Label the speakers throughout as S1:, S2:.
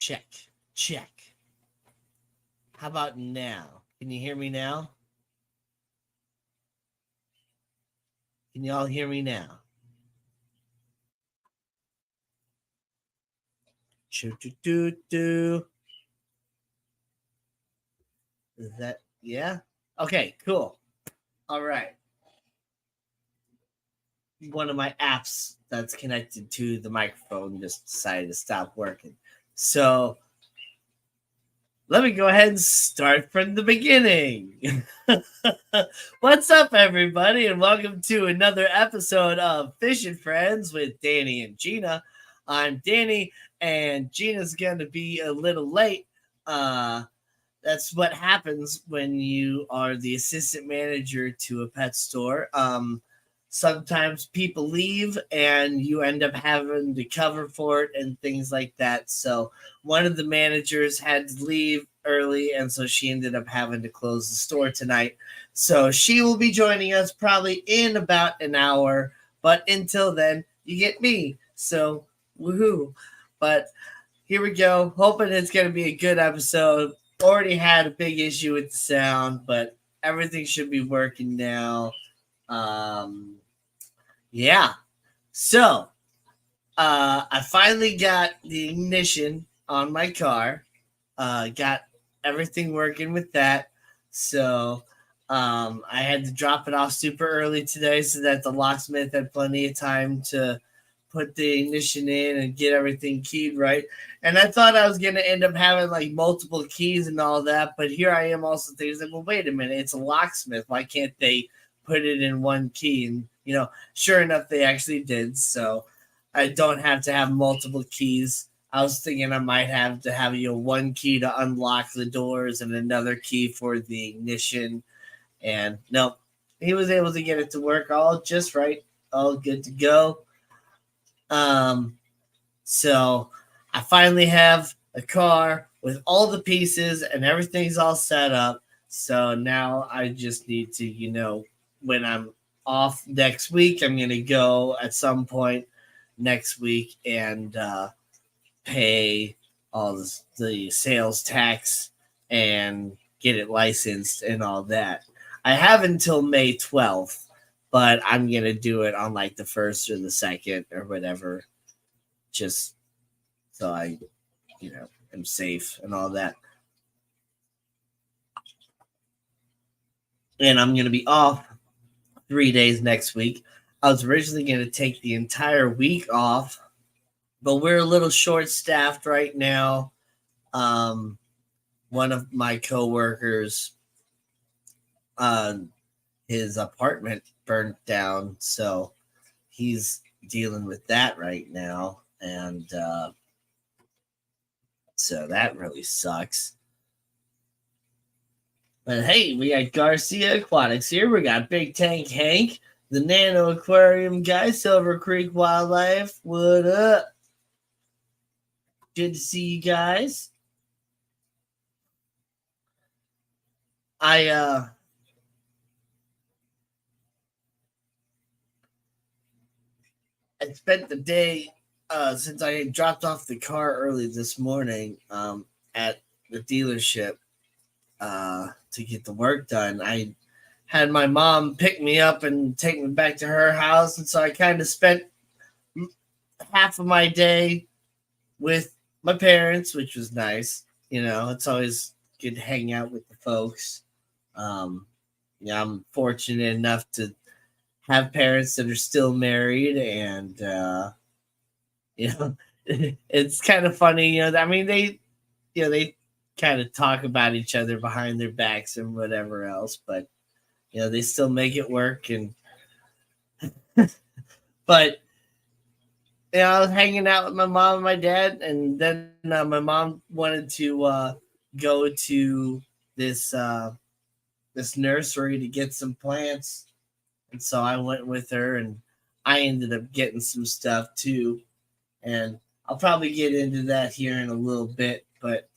S1: Check, check. How about now? Can you hear me now? Can you all hear me now? Choo doo doo doo. Is that yeah? Okay, cool. All right. One of my apps that's connected to the microphone just decided to stop working. So let me go ahead and start from the beginning. What's up, everybody, and welcome to another episode of Fish and Friends with Danny and Gina. I'm Danny, and Gina's going to be a little late. That's what happens when you are the assistant manager to a pet store. Sometimes people leave and you end up having to cover for it and things like that. So one of the managers had to leave early, and so she ended up having to close the store tonight. So she will be joining us probably in about an hour. But until then, you get me. So woohoo. But here we go. Hoping it's going to be a good episode. Already had a big issue with the sound, but everything should be working now. Yeah. So, I finally got the ignition on my car. Got everything working with that. So, I had to drop it off super early today so that the locksmith had plenty of time to put the ignition in and get everything keyed right. And I thought I was going to end up having like multiple keys and all that. But here I am also thinking, like, well, wait a minute. It's a locksmith. Why can't they put it in one key? And, sure enough, they actually did. So I don't have to have multiple keys. I was thinking I might have to have, one key to unlock the doors and another key for the ignition. And no, he was able to get it to work all just right. All good to go. So I finally have a car with all the pieces and everything's all set up. So now I just need to, when I'm off next week, I'm going to go at some point next week and pay all the sales tax and get it licensed and all that. I have until May 12th, but I'm going to do it on like the 1st or the 2nd or whatever, just so I, am safe and all that. And I'm going to be off 3 days next week. I was originally going to take the entire week off, but we're a little short-staffed right now. One of my coworkers, his apartment burnt down, so he's dealing with that right now, and so that really sucks. But hey, we got Garcia Aquatics here. We got Big Tank Hank, the Nano Aquarium guy, Silver Creek Wildlife. What up? Good to see you guys. I spent the day since I dropped off the car early this morning at the dealership to get the work done. I had my mom pick me up and take me back to her house, and so I kind of spent half of my day with my parents, which was nice. It's always good to hang out with the folks. I'm fortunate enough to have parents that are still married, and it's kind of funny. I mean, they kind of talk about each other behind their backs and whatever else, but they still make it work. And but I was hanging out with my mom and my dad, and then my mom wanted to go to this this nursery to get some plants, and so I went with her, and I ended up getting some stuff too. And I'll probably get into that here in a little bit, but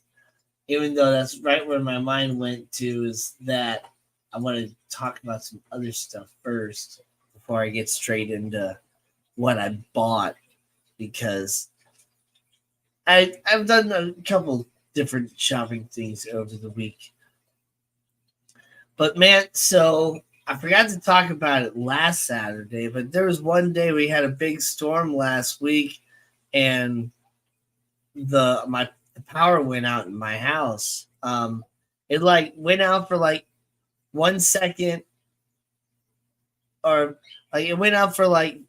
S1: even though that's right where my mind went to, is that I want to talk about some other stuff first before I get straight into what I bought, because I've done a couple different shopping things over the week. But man, so I forgot to talk about it last Saturday, but there was one day we had a big storm last week, and the power went out in my house. It like went out for like 1 second, or like it went out for like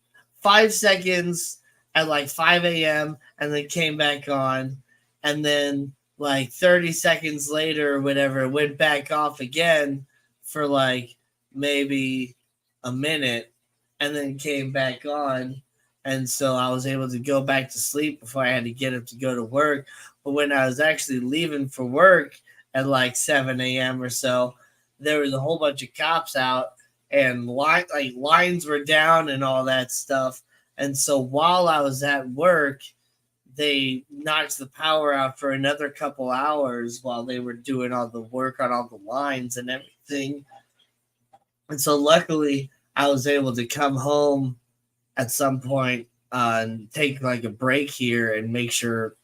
S1: 5 seconds at like 5 a.m. and then came back on, and then like 30 seconds later or whatever, it went back off again for like maybe a minute, and then came back on. And so I was able to go back to sleep before I had to get up to go to work. But when I was actually leaving for work at like 7 a.m. or so, there was a whole bunch of cops out, and lines were down and all that stuff. And so while I was at work, they knocked the power out for another couple hours while they were doing all the work on all the lines and everything. And so luckily I was able to come home at some point and take like a break here and make sure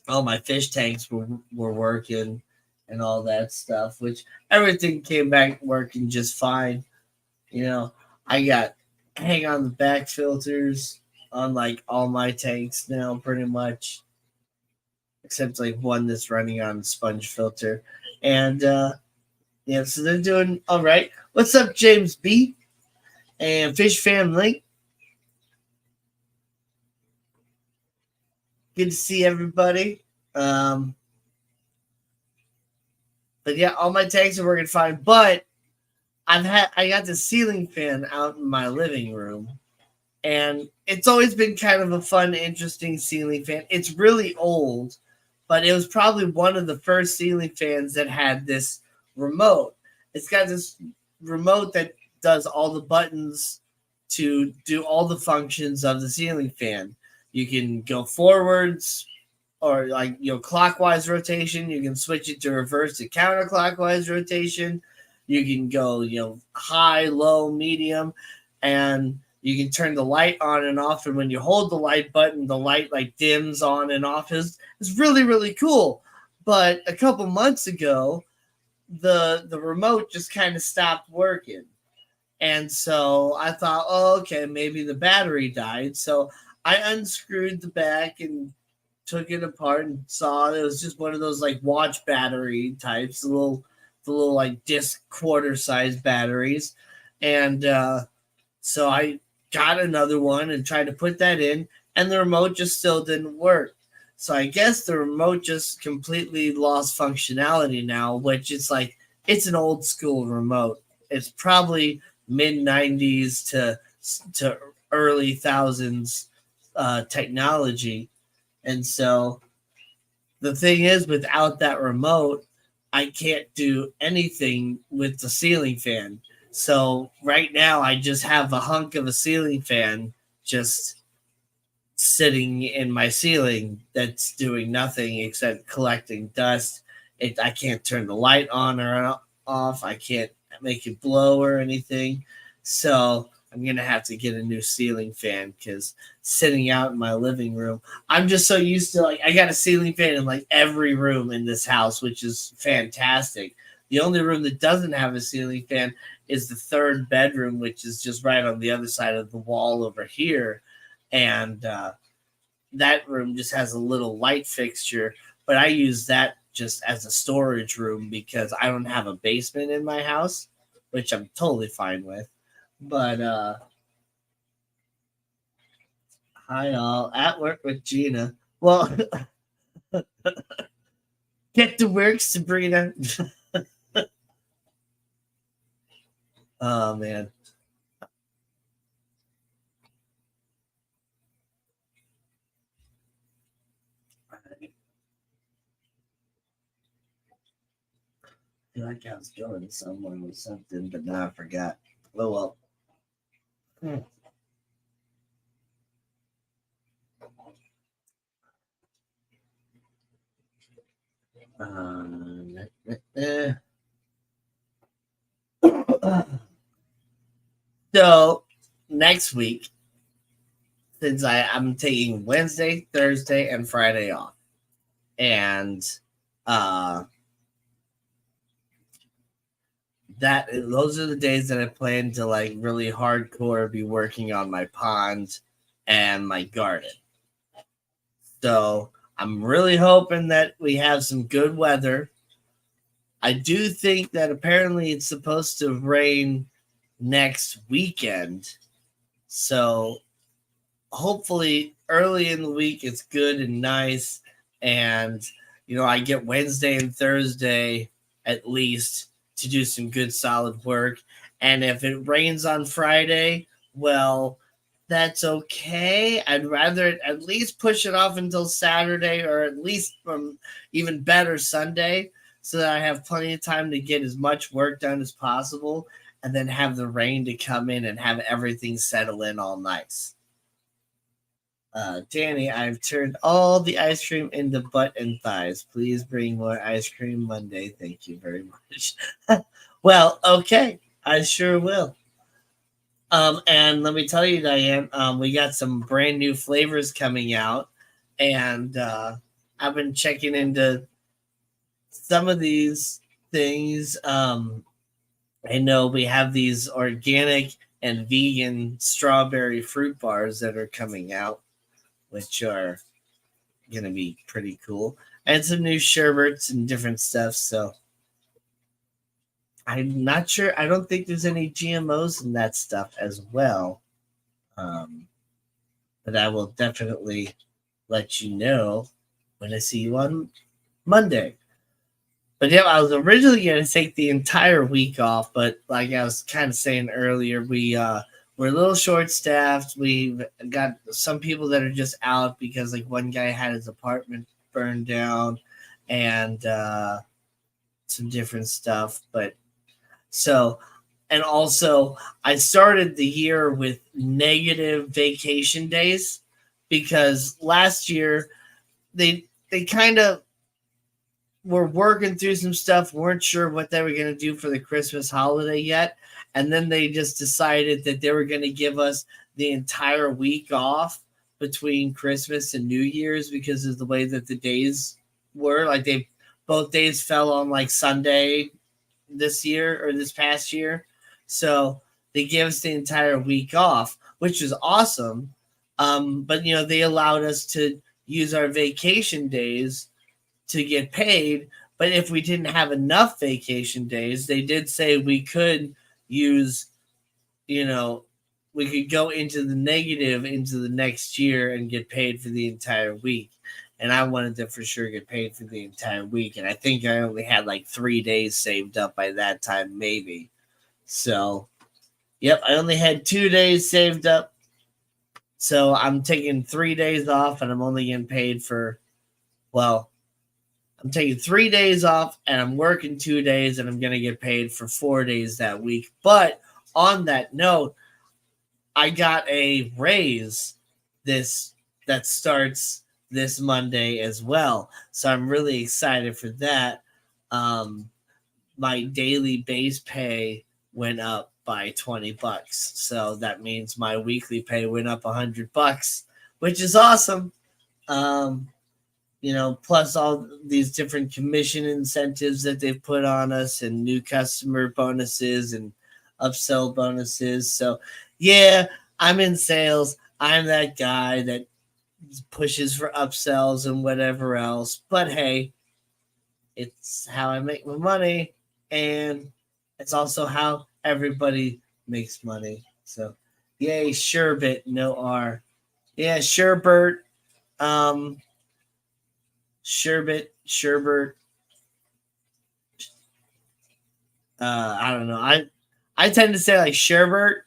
S1: all my fish tanks were working and all that stuff, which everything came back working just fine. You know, I got hang on the back filters on like all my tanks now, pretty much, except like one that's running on a sponge filter. And yeah, so they're doing all right. What's up, James B and Fish Family? Good to see everybody. But yeah, all my tanks are working fine. But I got the ceiling fan out in my living room, and it's always been kind of a fun, interesting ceiling fan. It's really old, but it was probably one of the first ceiling fans that had this remote. It's got this remote that does all the buttons to do all the functions of the ceiling fan. You can go forwards, or like, clockwise rotation. You can switch it to reverse to counterclockwise rotation. You can go, high, low, medium, and you can turn the light on and off. And when you hold the light button, the light like dims on and off. It's really, really cool. But a couple months ago, the remote just kind of stopped working. And so I thought, oh, okay, maybe the battery died. So I unscrewed the back and took it apart and saw it was just one of those like watch battery types, the little like disc quarter size batteries. And so I got another one and tried to put that in, and the remote just still didn't work. So I guess the remote just completely lost functionality now, which is like, it's an old school remote. It's probably mid 90s to early thousands technology. And so the thing is, without that remote, I can't do anything with the ceiling fan. So right now I just have a hunk of a ceiling fan just sitting in my ceiling that's doing nothing except collecting dust. I can't turn the light on or off. I can't make it blow or anything. So I'm going to have to get a new ceiling fan, because sitting out in my living room, I'm just so used to, like, I got a ceiling fan in like every room in this house, which is fantastic. The only room that doesn't have a ceiling fan is the third bedroom, which is just right on the other side of the wall over here. And that room just has a little light fixture, but I use that just as a storage room because I don't have a basement in my house, which I'm totally fine with. But hi all, at work with Gina. Well, get to work, Sabrina. Oh man. I feel like I was going somewhere with something, but now I forgot. Oh well. Hmm. Uh, so next week, since I'm taking Wednesday, Thursday, and Friday off. and uh, that those are the days that I plan to like really hardcore be working on my pond and my garden. So I'm really hoping that we have some good weather. I do think that apparently it's supposed to rain next weekend. So hopefully early in the week it's good and nice. And, I get Wednesday and Thursday at least to do some good solid work. And if it rains on Friday, well, that's okay. I'd rather at least push it off until Saturday, or at least from even better Sunday, so that I have plenty of time to get as much work done as possible, and then have the rain to come in and have everything settle in all nice. Danny, I've turned all the ice cream into butt and thighs. Please bring more ice cream Monday. Thank you very much. Well, okay. I sure will. And let me tell you, Diane, we got some brand new flavors coming out, and I've been checking into some of these things. I know we have these organic and vegan strawberry fruit bars that are coming out, which are going to be pretty cool, and some new sherbets and different stuff. So I'm not sure. I don't think there's any GMOs in that stuff as well. Um, but I will definitely let you know when I see you on Monday. But yeah, I was originally going to take the entire week off, but like I was kind of saying earlier, we're a little short staffed. We've got some people that are just out because like one guy had his apartment burned down, and some different stuff. But so, and also I started the year with negative vacation days because last year they kind of were working through some stuff, weren't sure what they were going to do for the Christmas holiday yet. And then they just decided that they were going to give us the entire week off between Christmas and New Year's because of the way that the days were. Like both days fell on like Sunday this year or this past year. So they gave us the entire week off, which was awesome. But, they allowed us to use our vacation days to get paid. But if we didn't have enough vacation days, they did say we could use, we could go into the negative into the next year and get paid for the entire week. And I wanted to for sure get paid for the entire week. And I think I only had like 3 days saved up by that time, maybe. So, yep, I only had 2 days saved up. So I'm taking 3 days off, and I'm only getting paid for, well, I'm taking 3 days off and I'm working 2 days, and I'm going to get paid for 4 days that week. But on that note, I got a raise that starts this Monday as well. So I'm really excited for that. My daily base pay went up by $20. So that means my weekly pay went up $100, which is awesome. Plus all these different commission incentives that they've put on us, and new customer bonuses and upsell bonuses. So, yeah, I'm in sales. I'm that guy that pushes for upsells and whatever else. But hey, it's how I make my money, and it's also how everybody makes money. So, yay, Sherbet, no R. Yeah, Sherbert. Sherbet. I don't know. I tend to say like Sherbert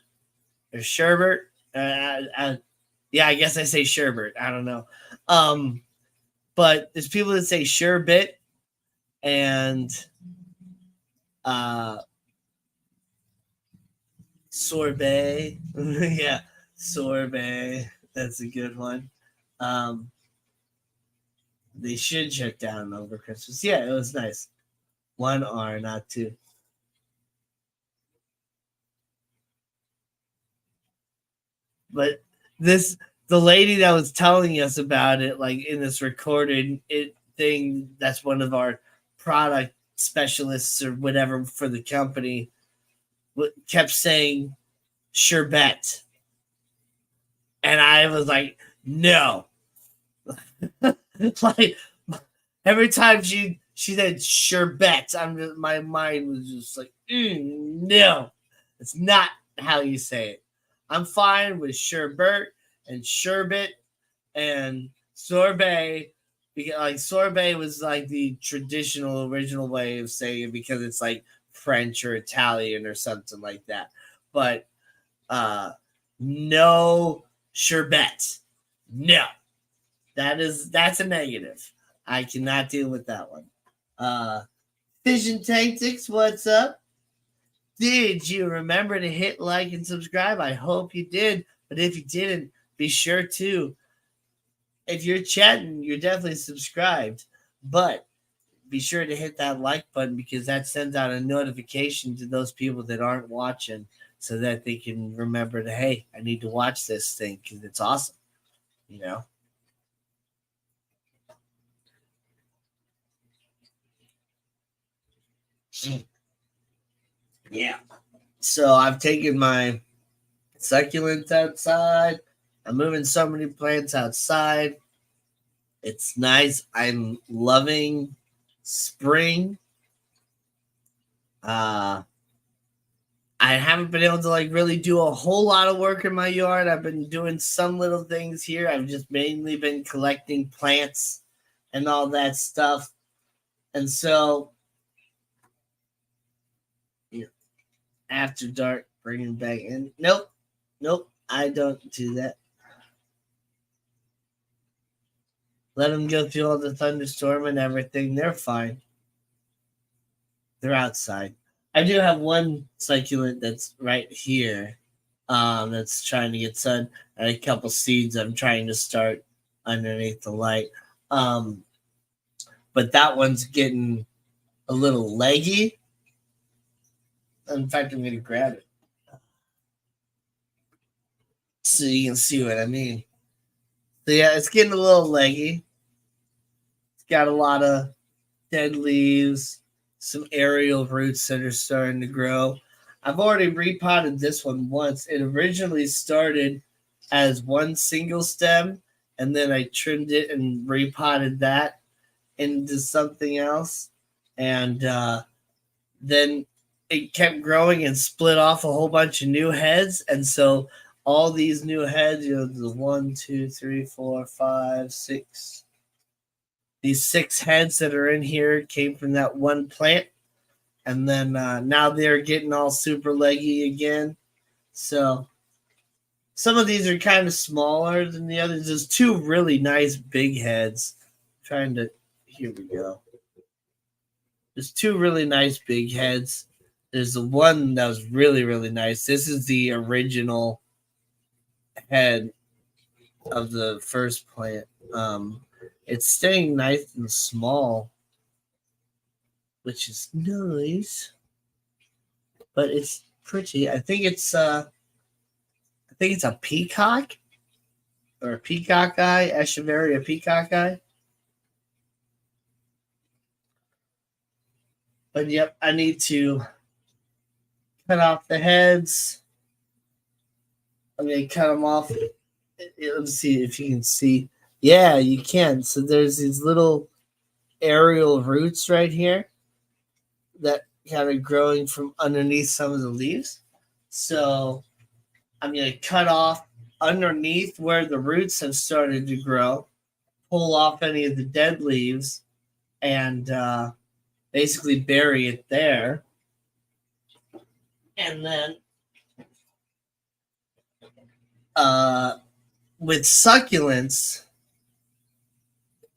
S1: or Sherbert. Yeah, I guess I say Sherbert. I don't know. But there's people that say Sherbet and sorbet. Yeah, sorbet. That's a good one. They should shut down over Christmas. Yeah, it was nice. One R, not two. But the lady that was telling us about it, like in this recorded, it thing that's one of our product specialists or whatever for the company kept saying sherbet. And I was like, no. Like every time she said sherbet, my mind was just like, no, it's not how you say it. I'm fine with sherbet and sherbet and sorbet. Because like sorbet was like the traditional original way of saying it because it's like French or Italian or something like that. But no sherbet. No. That's a negative. I cannot deal with that one. Vision Tactics, what's up? Did you remember to hit like and subscribe? I hope you did. But if you didn't, be sure to. If you're chatting, you're definitely subscribed. But be sure to hit that like button because that sends out a notification to those people that aren't watching so that they can remember to, hey, I need to watch this thing because it's awesome. You know? Yeah. So I've taken my succulents outside. I'm moving so many plants outside. It's nice. I'm loving spring. I haven't been able to like really do a whole lot of work in my yard. I've been doing some little things here. I've just mainly been collecting plants and all that stuff. And so after dark, bringing back in. Nope. I don't do that. Let them go through all the thunderstorm and everything. They're fine. They're outside. I do have one succulent that's right here. That's trying to get sun, and a couple seeds I'm trying to start underneath the light. But that one's getting a little leggy. In fact, I'm gonna grab it so you can see what I mean. So yeah, it's getting a little leggy. It's got a lot of dead leaves, some aerial roots that are starting to grow. I've already repotted this one once. It originally started as one single stem, and then I trimmed it and repotted that into something else. And then it kept growing and split off a whole bunch of new heads. And so all these new heads, the 1, 2, 3, 4, 5, 6. These 6 heads that are in here came from that one plant. And then now they're getting all super leggy again. So some of these are kind of smaller than the others. There's 2 really nice big heads. Here we go. There's 2 really nice big heads. There's the one that was really, really nice. This is the original head of the first plant. It's staying nice and small, which is nice. But it's pretty. I think it's a peacock or a peacock eye, Echeveria peacock eye. But yep, I need to cut off the heads. I'm going to cut them off. Let's see if you can see. Yeah, you can. So there's these little aerial roots right here that kind of growing from underneath some of the leaves. So I'm going to cut off underneath where the roots have started to grow, pull off any of the dead leaves, and basically bury it there. And then with succulents,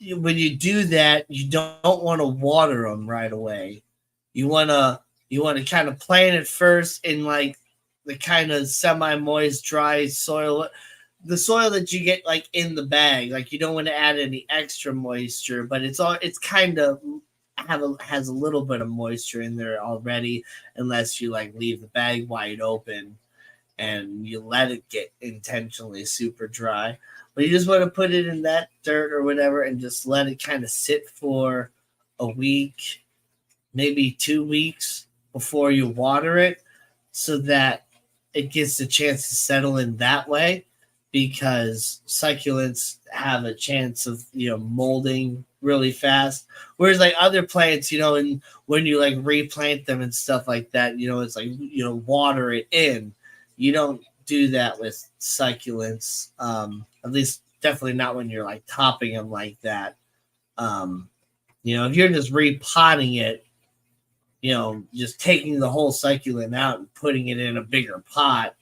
S1: when you do that, you don't want to water them right away. You want to kind of plant it first in like the kind of semi-moist, dry soil, the soil that you get like in the bag. Like you don't want to add any extra moisture, but it's kind of has a little bit of moisture in there already, unless you like leave the bag wide open and you let it get intentionally super dry. but you just want to put it in that dirt or whatever and just let it kind of sit for a week, maybe 2 weeks before you water it, so that it gets a chance to settle in that way, because succulents have a chance of molding really fast, whereas like other plants, and when you like replant them and stuff like that, it's like water it in. You don't do that with succulents, at least definitely not when you're like topping them like that. If you're just repotting it, just taking the whole succulent out and putting it in a bigger pot,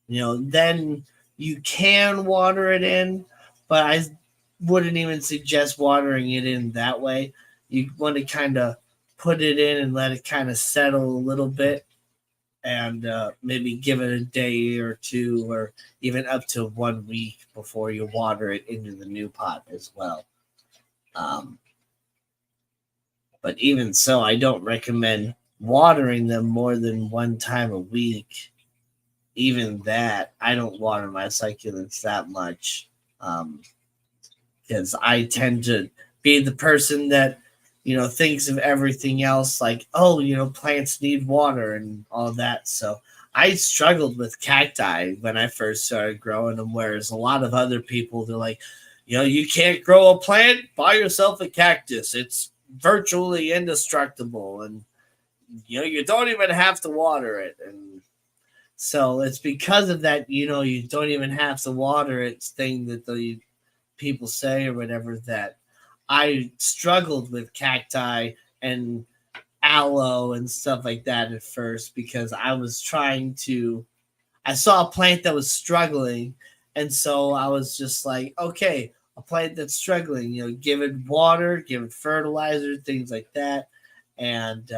S1: then you can water it in, but I wouldn't even suggest watering it in that way. You want to kind of put it in and let it kind of settle a little bit, and maybe give it a day or two, or even up to 1 week before you water it into the new pot as well. But even so, I don't recommend watering them more than one time a week. Even that, I don't water my succulents that much, because I tend to be the person that thinks of everything else like, oh, plants need water and all that. So I struggled with cacti when I first started growing them, whereas a lot of other people, they're like, you can't grow a plant, buy yourself a cactus. It's virtually indestructible, and you don't even have to water it. And so it's because of that, you don't even have to water it thing that the people say or whatever, that I struggled with cacti and aloe and stuff like that at first, because I saw a plant that was struggling, and so I was just like, okay, a plant that's struggling, give it water, give it fertilizer, things like that. And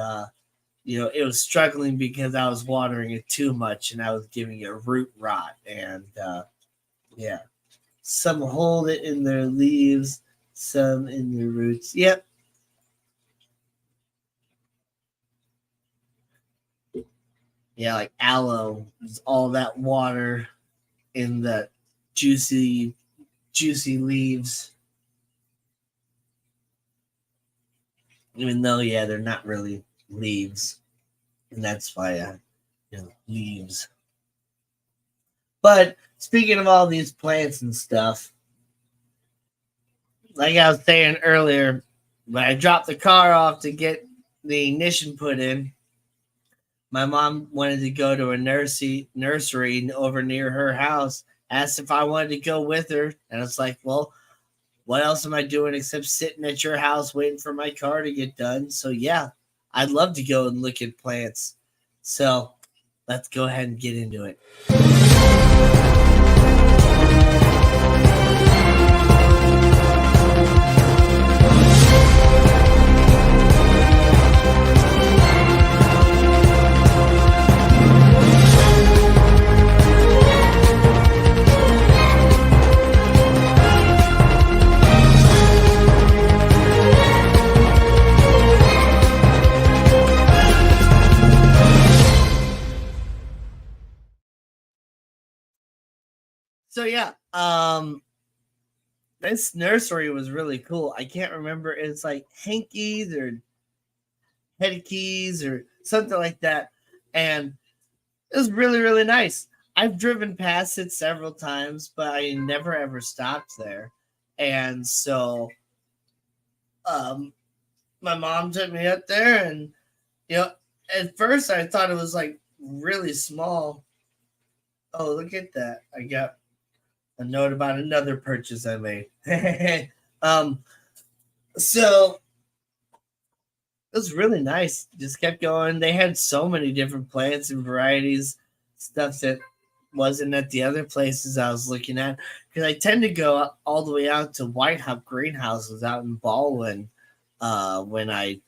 S1: it was struggling because I was watering it too much and I was giving it root rot. And yeah, some hold it in their leaves, some in their roots. Yep. Yeah, like aloe is all that water in the juicy leaves. Even though, yeah, they're not really leaves. And that's why leaves. But speaking of all these plants and stuff, like I was saying earlier, when I dropped the car off to get the ignition put in, my mom wanted to go to a nursery over near her house, asked if I wanted to go with her. And it's like, well, what else am I doing except sitting at your house waiting for my car to get done? So yeah, I'd love to go and look at plants. So let's go ahead and get into it. So yeah, this nursery was really cool. I can't remember, it's like Hankies or Headkeys or something like that, and it was really, really nice. I've driven past it several times, but I never ever stopped there. And so my mom took me up there, and at first I thought it was like really small. Oh, look at that. I got a note about another purchase I made. So it was really nice. Just kept going. They had so many different plants and varieties, stuff that wasn't at the other places I was looking at. Because I tend to go all the way out to White Hop greenhouses out in Baldwin when I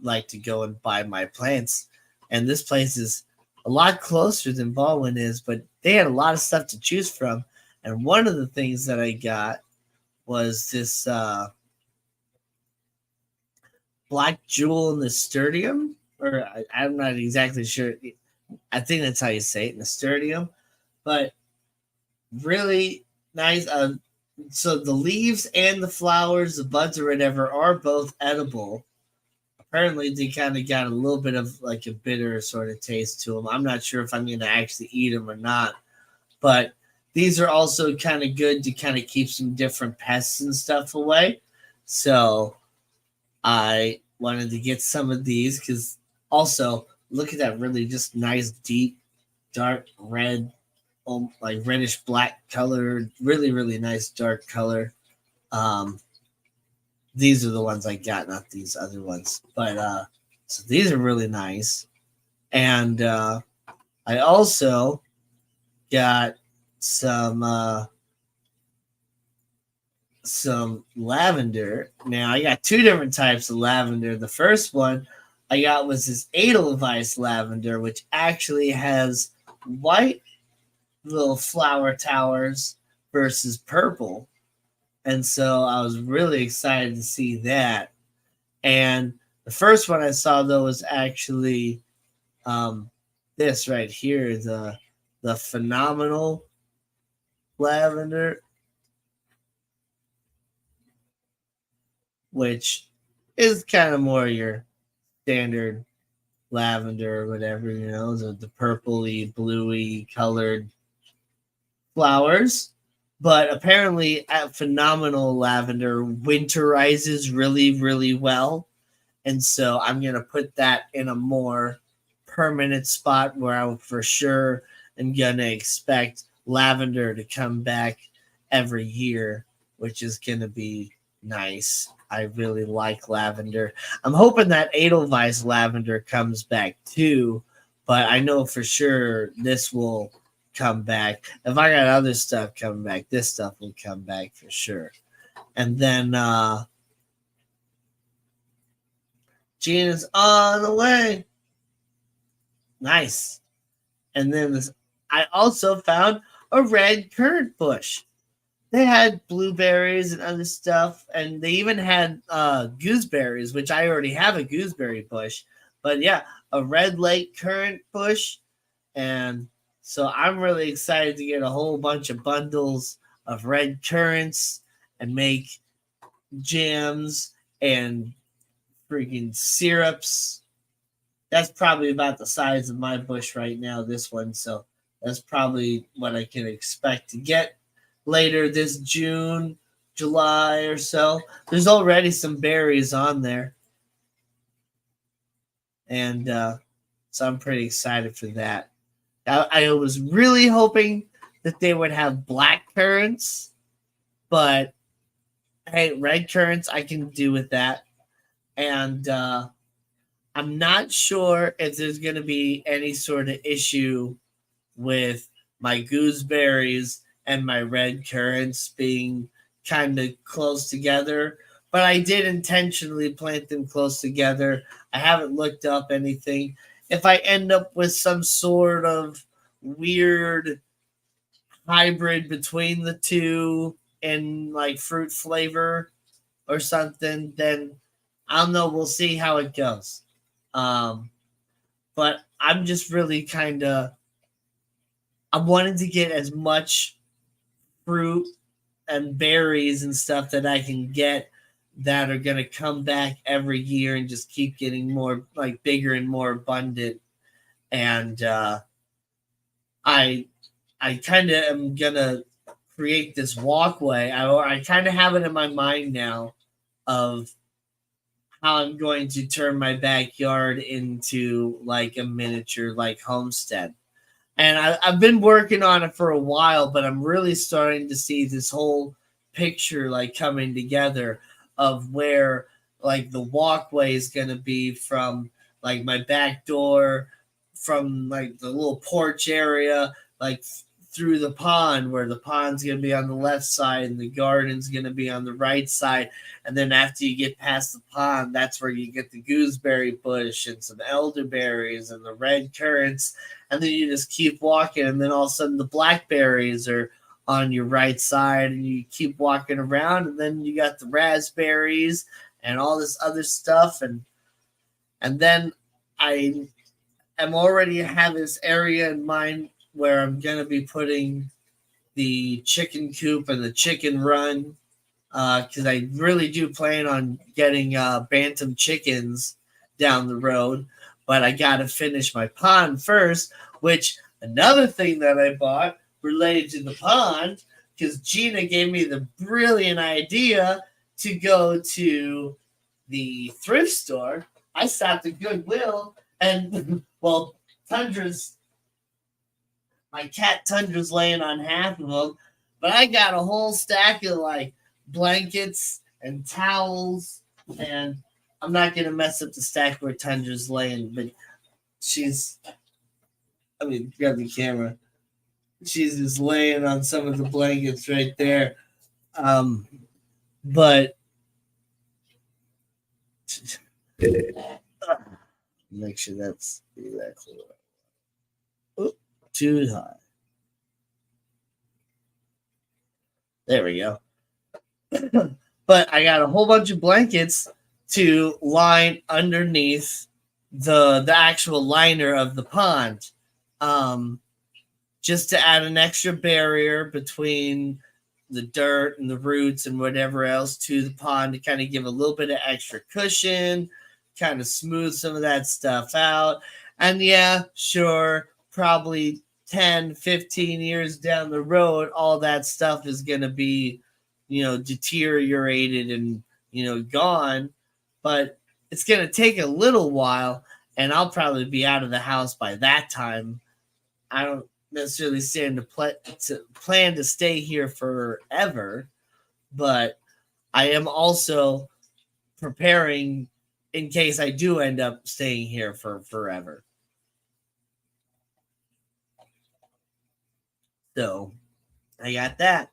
S1: like to go and buy my plants. And this place is a lot closer than Baldwin is, but they had a lot of stuff to choose from. And one of the things that I got was this Black Jewel Nasturtium, or I'm not exactly sure. I think that's how you say it, Nasturtium. But really nice. so the leaves and the flowers, the buds or whatever, are both edible. Apparently, they kind of got a little bit of like a bitter sort of taste to them. I'm not sure if I'm going to actually eat them or not, but these are also kind of good to kind of keep some different pests and stuff away. So I wanted to get some of these because also look at that really just nice, deep, dark red, like reddish black color. Really, really nice dark color. Um, these are the ones I got, not these other ones. But so these are really nice. And I also got some some lavender. Now I got two different types of lavender. The first one I got was this Edelweiss lavender, which actually has white little flower towers versus purple. And so I was really excited to see that. And the first one I saw though was actually um, this right here, the phenomenal lavender, which is kind of more your standard lavender or whatever, the purpley, bluey colored flowers. But apparently, at phenomenal lavender winterizes really, really well. And so I'm going to put that in a more permanent spot where I for sure am going to expect lavender to come back every year, which is going to be nice. I really like lavender. I'm hoping that Edelweiss lavender comes back too, but I know for sure this will come back. If I got other stuff coming back, this stuff will come back for sure. And then Gina's on the way. Nice. And then I also found a red currant bush. They had blueberries and other stuff, and they even had gooseberries, which I already have a gooseberry bush. But yeah, a red lake currant bush. And so I'm really excited to get a whole bunch of bundles of red currants and make jams and freaking syrups. That's probably about the size of my bush right now, this one. So that's probably what I can expect to get later this June, July or so. There's already some berries on there. And so I'm pretty excited for that. I was really hoping that they would have black currants, but hey, red currants I can do with that. And I'm not sure if there's going to be any sort of issue with my gooseberries and my red currants being kind of close together, but I did intentionally plant them close together. I haven't looked up anything. If I end up with some sort of weird hybrid between the two in like fruit flavor or something, then I don't know. We'll see how it goes. Um, but I'm just really kind of I'm wanting to get as much fruit and berries and stuff that I can get that are going to come back every year and just keep getting more like bigger and more abundant. And I I kind of am gonna create this walkway. I kind of have it in my mind now of how I'm going to turn my backyard into like a miniature like homestead. And I've been working on it for a while, but I'm really starting to see this whole picture like coming together of where like the walkway is going to be from like my back door, from like the little porch area, like through the pond, where the pond's going to be on the left side and the garden's going to be on the right side. And then after you get past the pond, that's where you get the gooseberry bush and some elderberries and the red currants. And then you just keep walking, and then all of a sudden the blackberries are on your right side, and you keep walking around, and then you got the raspberries and all this other stuff. And then I am already have this area in mind where I'm gonna be putting the chicken coop and the chicken run, because I really do plan on getting bantam chickens down the road, but I got to finish my pond first. Which another thing that I bought related to the pond, because Gina gave me the brilliant idea to go to the thrift store. I stopped at Goodwill, and well, my cat Tundra's laying on half of them, but I got a whole stack of like blankets and towels, and I'm not gonna mess up the stack where Tundra's laying, but grab the camera. She's just laying on some of the blankets right there. But make sure that's exactly right. Oop, too high. There we go. But I got a whole bunch of blankets to line underneath the actual liner of the pond, just to add an extra barrier between the dirt and the roots and whatever else to the pond, to kind of give a little bit of extra cushion, kind of smooth some of that stuff out. And yeah, sure, probably 10, 15 years down the road, all that stuff is going to be, deteriorated and, gone. But it's going to take a little while, and I'll probably be out of the house by that time. I don't necessarily stand to plan to stay here forever, but I am also preparing in case I do end up staying here for forever. So I got that.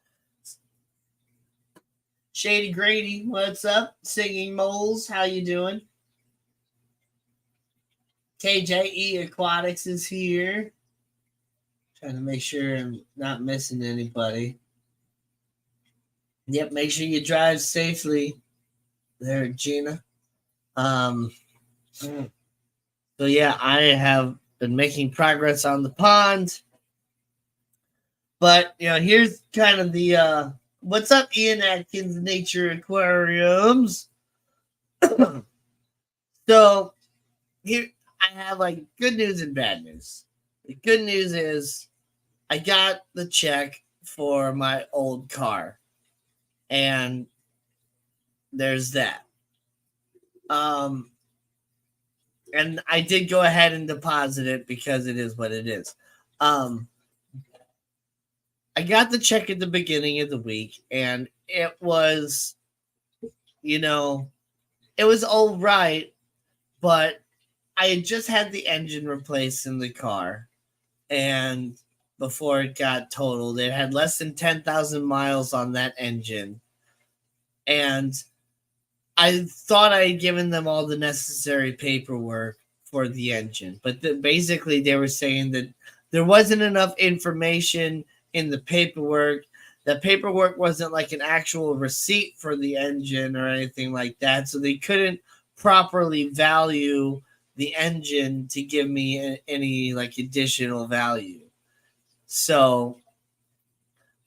S1: Shady Grady, what's up? Singing Moles, how you doing? KJE Aquatics is here. Trying to make sure I'm not missing anybody. Yep, make sure you drive safely there, Gina. So yeah, I have been making progress on the pond. But here's kind of the what's up, Ian Atkins Nature Aquariums. So here I have like good news and bad news. The good news is I got the check for my old car, and there's that. And I did go ahead and deposit it because it is what it is. I got the check at the beginning of the week, and it was, it was all right, but I had just had the engine replaced in the car, and before it got totaled, it had less than 10,000 miles on that engine, and I thought I had given them all the necessary paperwork for the engine, but basically they were saying that there wasn't enough information in the paperwork. The paperwork wasn't like an actual receipt for the engine or anything like that, so they couldn't properly value the engine to give me any like additional value. So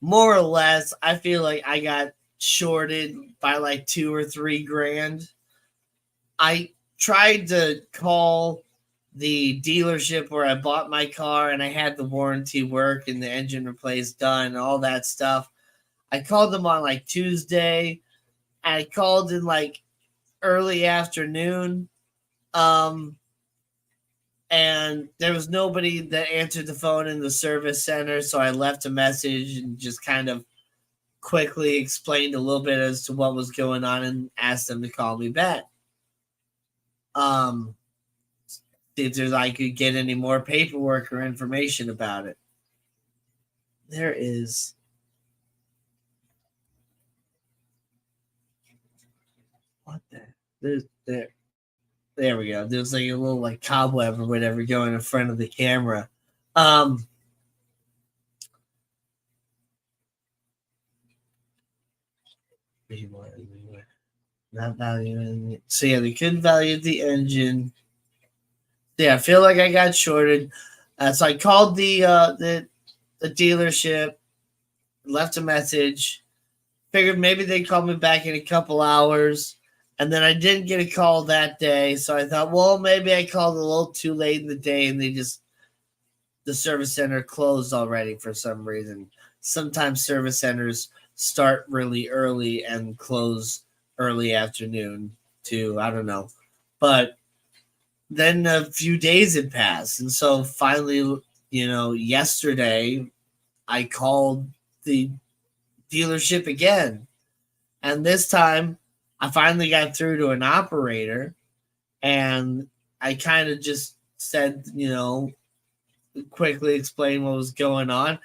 S1: more or less, I feel like I got shorted by like $2 or $3 grand. I tried to call the dealership where I bought my car, and I had the warranty work and the engine replaced done and all that stuff. I called them on like Tuesday. I called in like early afternoon. And there was nobody that answered the phone in the service center, so I left a message and just kind of quickly explained a little bit as to what was going on and asked them to call me back. See if I could get any more paperwork or information about it. There is. What the? There we go. There's like a little like cobweb or whatever going in front of the camera. Not valuing it. So yeah, they couldn't value the engine. Yeah, I feel like I got shorted. So I called the dealership, left a message. Figured maybe they'd call me back in a couple hours. And then I didn't get a call that day. So I thought, well, maybe I called a little too late in the day and the service center closed already for some reason. Sometimes service centers start really early and close early afternoon too. I don't know. But then a few days had passed. And so finally, yesterday I called the dealership again. And this time I finally got through to an operator and I kind of just said, quickly explain what was going on.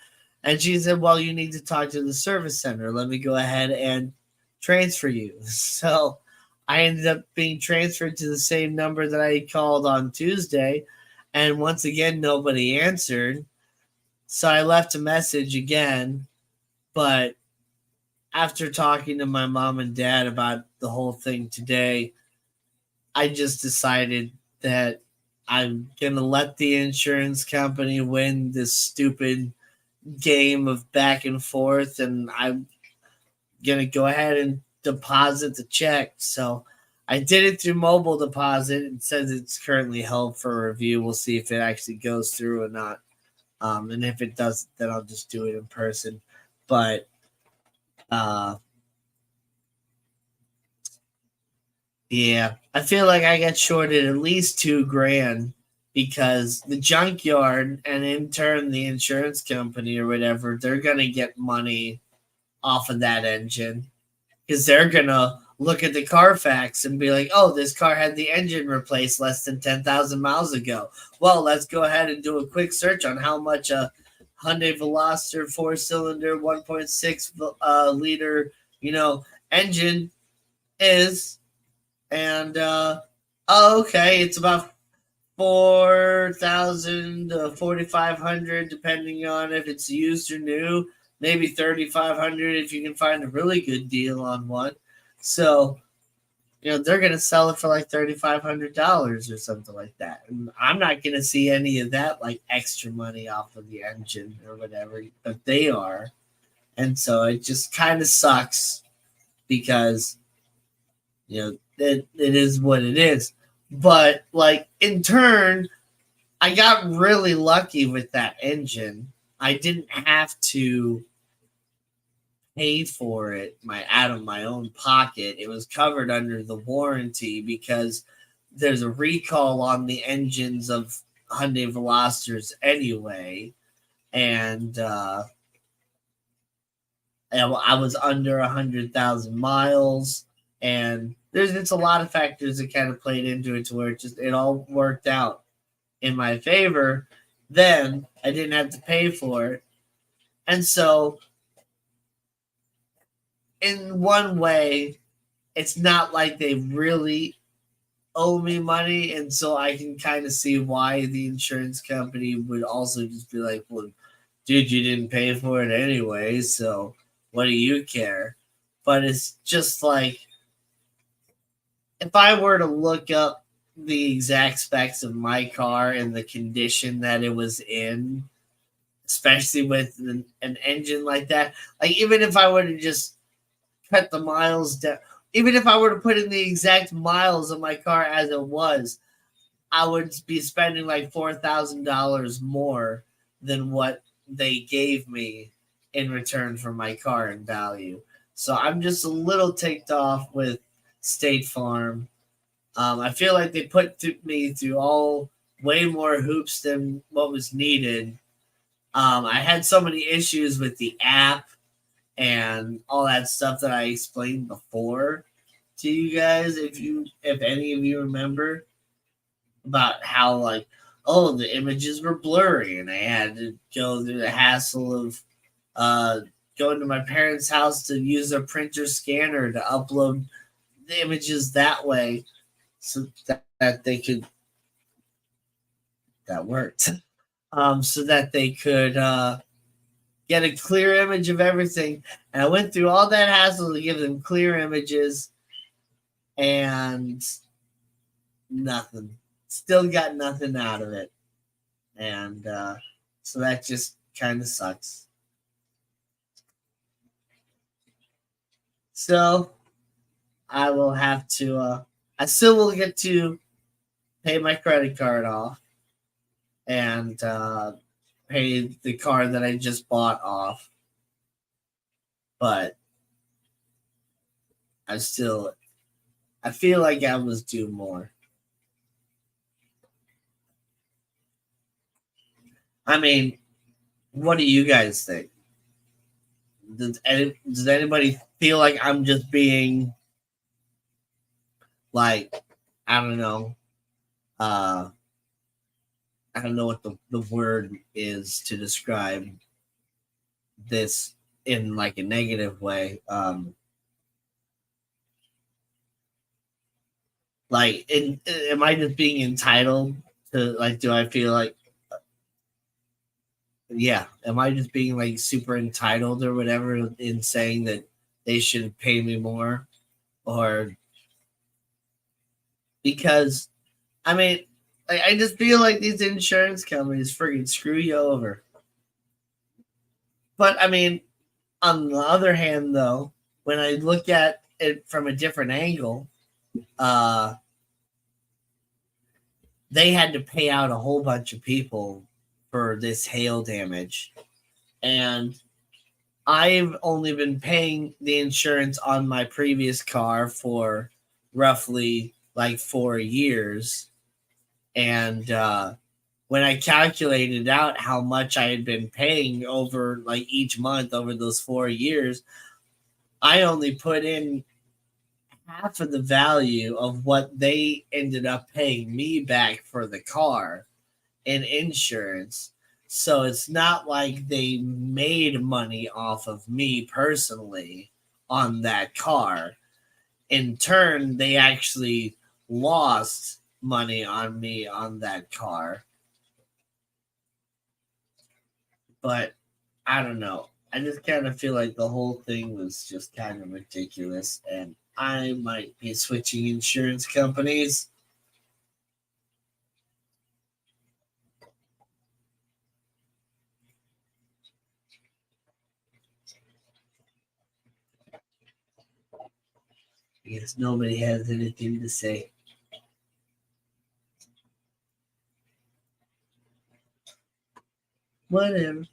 S1: And she said, well, you need to talk to the service center. Let me go ahead and transfer you. So I ended up being transferred to the same number that I called on Tuesday. And once again, nobody answered. So I left a message again. But after talking to my mom and dad about the whole thing today, I just decided that I'm going to let the insurance company win this stupid game of back and forth, and I'm going to go ahead and deposit the check. So I did it through mobile deposit. It says it's currently held for review. We'll see if it actually goes through or not. And if it does, then I'll just do it in person. But yeah, I feel like I got shorted at least $2,000 because the junkyard and in turn the insurance company or whatever, they're gonna get money off of that engine because they're gonna look at the Carfax and be like, oh, this car had the engine replaced less than 10,000 miles ago. Well, let's go ahead and do a quick search on how much a Hyundai Veloster 4-cylinder 1.6 liter, engine is. And okay, it's about 4,000 to 4,500, depending on if it's used or new. Maybe 3,500 if you can find a really good deal on one. So, they're gonna sell it for like $3,500 or something like that. And I'm not gonna see any of that like extra money off of the engine or whatever, but they are. And so it just kind of sucks because it is what it is. But like in turn, I got really lucky with that engine. I didn't have to pay for it out of my own pocket. It was covered under the warranty because there's a recall on the engines of Hyundai Velosters anyway. And I was under 100,000 miles. And it's a lot of factors that kind of played into it to where it all worked out in my favor. Then I didn't have to pay for it. And so in one way, it's not like they really owe me money. And so I can kind of see why the insurance company would also just be like, well, dude, you didn't pay for it anyway. So what do you care? But it's just like, if I were to look up the exact specs of my car and the condition that it was in, especially with an engine like that, like even if I were to just cut the miles down, even if I were to put in the exact miles of my car as it was, I would be spending like $4,000 more than what they gave me in return for my car in value. So I'm just a little ticked off with State Farm. I feel like they put me through all way more hoops than what was needed. I had so many issues with the app and all that stuff that I explained before to you guys. If any of you remember about how like, oh, the images were blurry and I had to go through the hassle of going to my parents' house to use their printer scanner to upload the images that way, so that they could that worked. So that they could get a clear image of everything. And I went through all that hassle to give them clear images, and nothing. Still got nothing out of it. And so that just kind of sucks. So I will have to. I still will get to pay my credit card off and pay the car that I just bought off, but I still. I feel like I was due more. I mean, what do you guys think? Does anybody feel like I'm just being like, I don't know, uh I don't know what the word is to describe this in like a negative way. Like am I just being entitled to, like, do I feel like, yeah, am I just being like super entitled or whatever in saying that they should pay me more? Or because I mean, I just feel like these insurance companies freaking screw you over. But I mean, on the other hand, though, when I look at it from a different angle, uh, they had to pay out a whole bunch of people for this hail damage. And I've only been paying the insurance on my previous car for roughly like 4 years. And when I calculated out how much I had been paying over like each month over those 4 years, I only put in half of the value of what they ended up paying me back for the car in insurance. So it's not like they made money off of me personally on that car. In turn, they actually lost money on me on that car. But I don't know. I just kind of feel like the whole thing was just kind of ridiculous, and I might be switching insurance companies. Because nobody has anything to say. Whatever.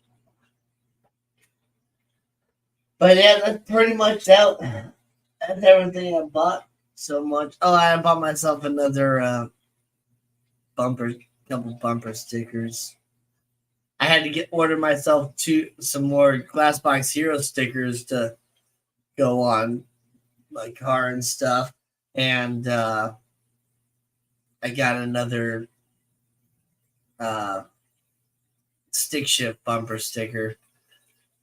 S1: But yeah, that's pretty much out. That's everything I bought so much. Oh, I bought myself another bumper, couple bumper stickers. I had to get order myself some more Glassbox Hero stickers to go on my car and stuff. And I got another uh, stick shift bumper sticker.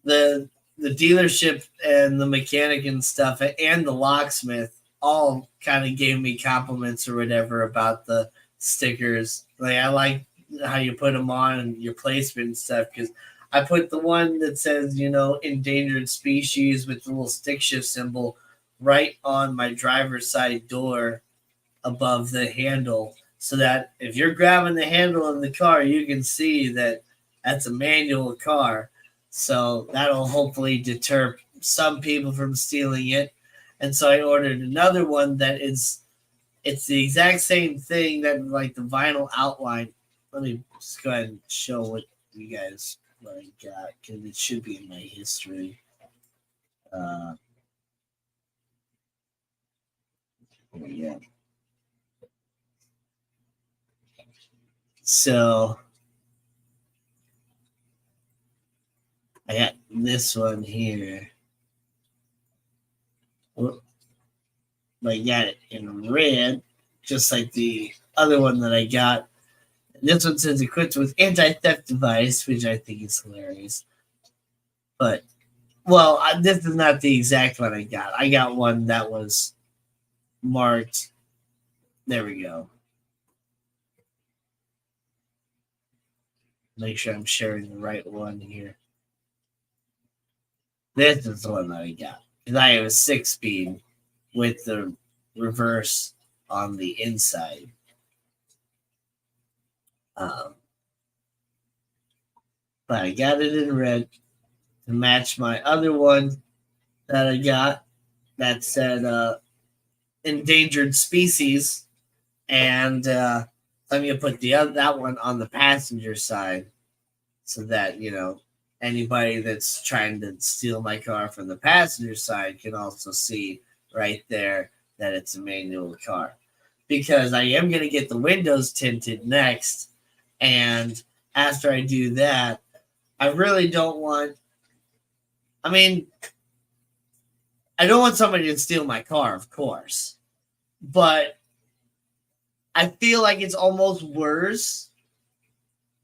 S1: The the dealership and the mechanic and stuff and the locksmith all kind of gave me compliments or whatever about the stickers. Like, I like how you put them on and your placement and stuff, because I put the one that says, endangered species with the little stick shift symbol right on my driver's side door above the handle, so that if you're grabbing the handle in the car, you can see that that's a manual car. So that'll hopefully deter some people from stealing it. And so I ordered another one that it's the exact same thing, that like the vinyl outline. Let me just go ahead and show what you guys what I got, because it should be in my history. Uh, yeah. So I got this one here. I got it in red, just like the other one that I got. This one says equipped with anti-theft device, which I think is hilarious. But this is not the exact one I got. I got one that was marked. There we go. Make sure I'm sharing the right one here. This is the one that I got, because I have a 6-speed with the reverse on the inside. Um, but I got it in red to match my other one that I got. that said endangered species, and I'm gonna put that one on the passenger side, so that anybody that's trying to steal my car from the passenger side can also see right there that it's a manual car. Because I am gonna get the windows tinted next, and after I do that, I really don't want. I mean, I don't want somebody to steal my car, of course, but I feel like it's almost worse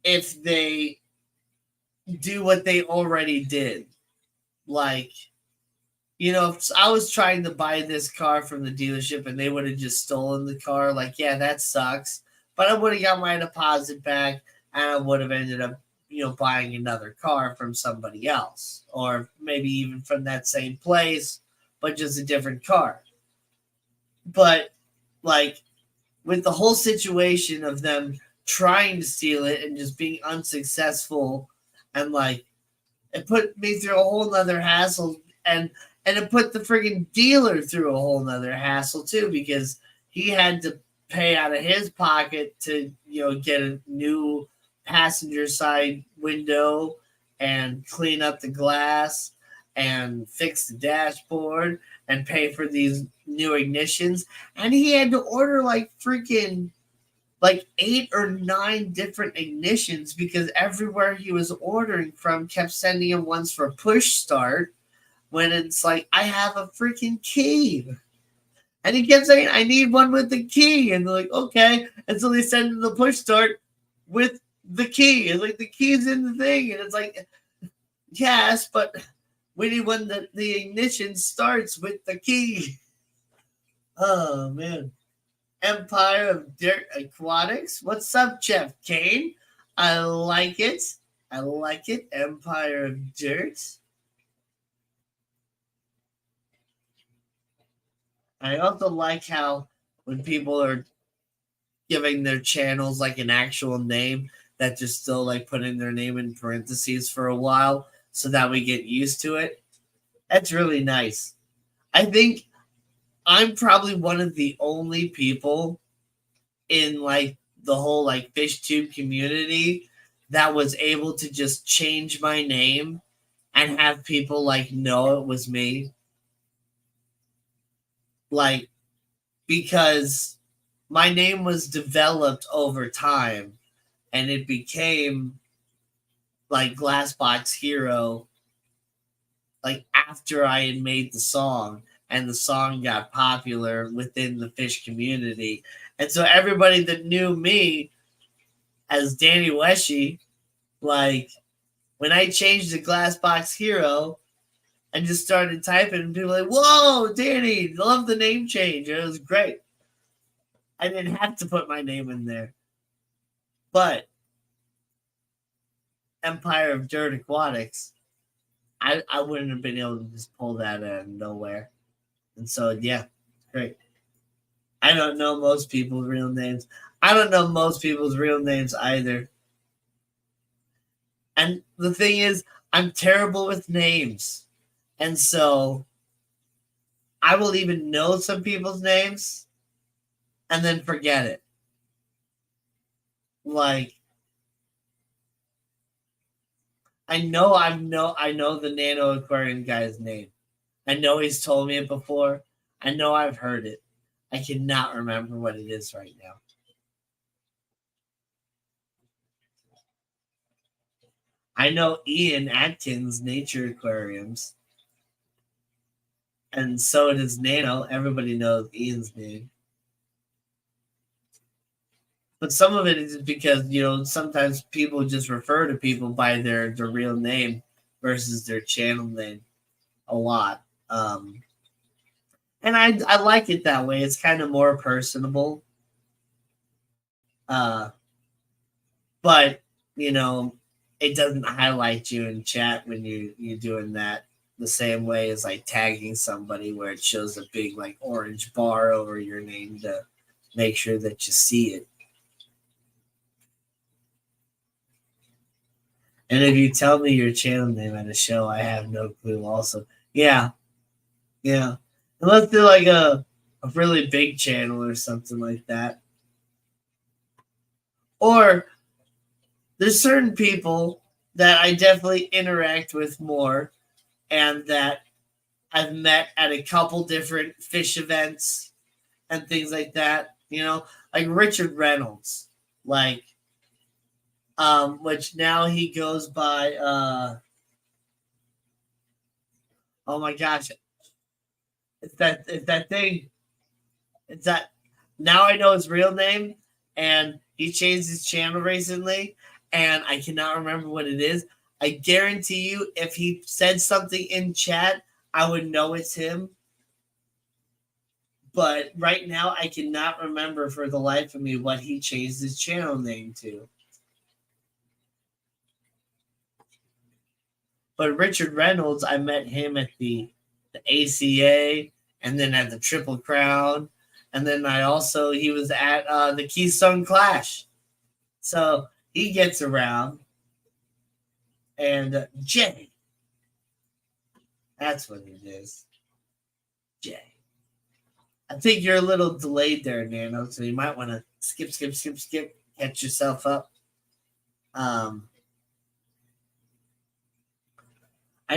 S1: if they do what they already did. Like, if I was trying to buy this car from the dealership and they would have just stolen the car, like, yeah, that sucks. But I would have got my deposit back and I would have ended up, buying another car from somebody else. Or maybe even from that same place, but just a different car. But, like, with the whole situation of them trying to steal it and just being unsuccessful, and like it put me through a whole nother hassle, and it put the friggin' dealer through a whole nother hassle too, because he had to pay out of his pocket to get a new passenger side window and clean up the glass and fix the dashboard and pay for these new ignitions, and he had to order like freaking like 8 or 9 different ignitions, because everywhere he was ordering from kept sending him ones for push start, when it's like, I have a freaking key. And he kept saying, I need one with the key. And they're like, okay. And so they send him the push start with the key. And like, the key's in the thing. And it's like, yes, but we need one that the ignition starts with the key. Oh, man. Empire of Dirt Aquatics. What's up, Jeff Kane? I like it. I like it. Empire of Dirt. I also like how when people are giving their channels like an actual name, that just still like putting their name in parentheses for a while so that we get used to it. That's really nice. I think I'm probably one of the only people in like the whole like fish tube community that was able to just change my name and have people like know it was me. Like, because my name was developed over time and it became like Glassbox Hero like after I had made the song, and the song got popular within the fish community. And so everybody that knew me as Danny Weshy, like when I changed to Glassbox Hero and just started typing, and people were like, whoa, Danny, love the name change. It was great. I didn't have to put my name in there. But Empire of Dirt Aquatics, I wouldn't have been able to just pull that out of nowhere. And so, yeah, great. I don't know most people's real names. I don't know most people's real names either. And the thing is, I'm terrible with names. And so I will even know some people's names and then forget it. Like, I know the Nano Aquarium guy's name. I know he's told me it before. I know I've heard it. I cannot remember what it is right now. I know Ian Atkins Nature Aquariums. And so does Nano. Everybody knows Ian's name. But some of it is because, sometimes people just refer to people by their real name versus their channel name a lot. And I like it that way. It's kind of more personable. But, it doesn't highlight you in chat when you're doing that the same way as like tagging somebody, where it shows a big like orange bar over your name to make sure that you see it. And if you tell me your channel name at a show, I have no clue also. Yeah. And Unless they're like a really big channel or something like that. Or there's certain people that I definitely interact with more and that I've met at a couple different fish events and things like that. Like Richard Reynolds, like which now he goes by oh my gosh, it's that thing. It's that now I know his real name, and he changed his channel recently, and I cannot remember what it is. I guarantee you, if he said something in chat, I would know it's him. But right now, I cannot remember for the life of me what he changed his channel name to. But Richard Reynolds, I met him at the ACA, and then at the Triple Crown, and then he was at the Keystone Clash. So he gets around. And Jay, that's what it is. Jay. I think you're a little delayed there, Nano, so you might want to skip, catch yourself up. I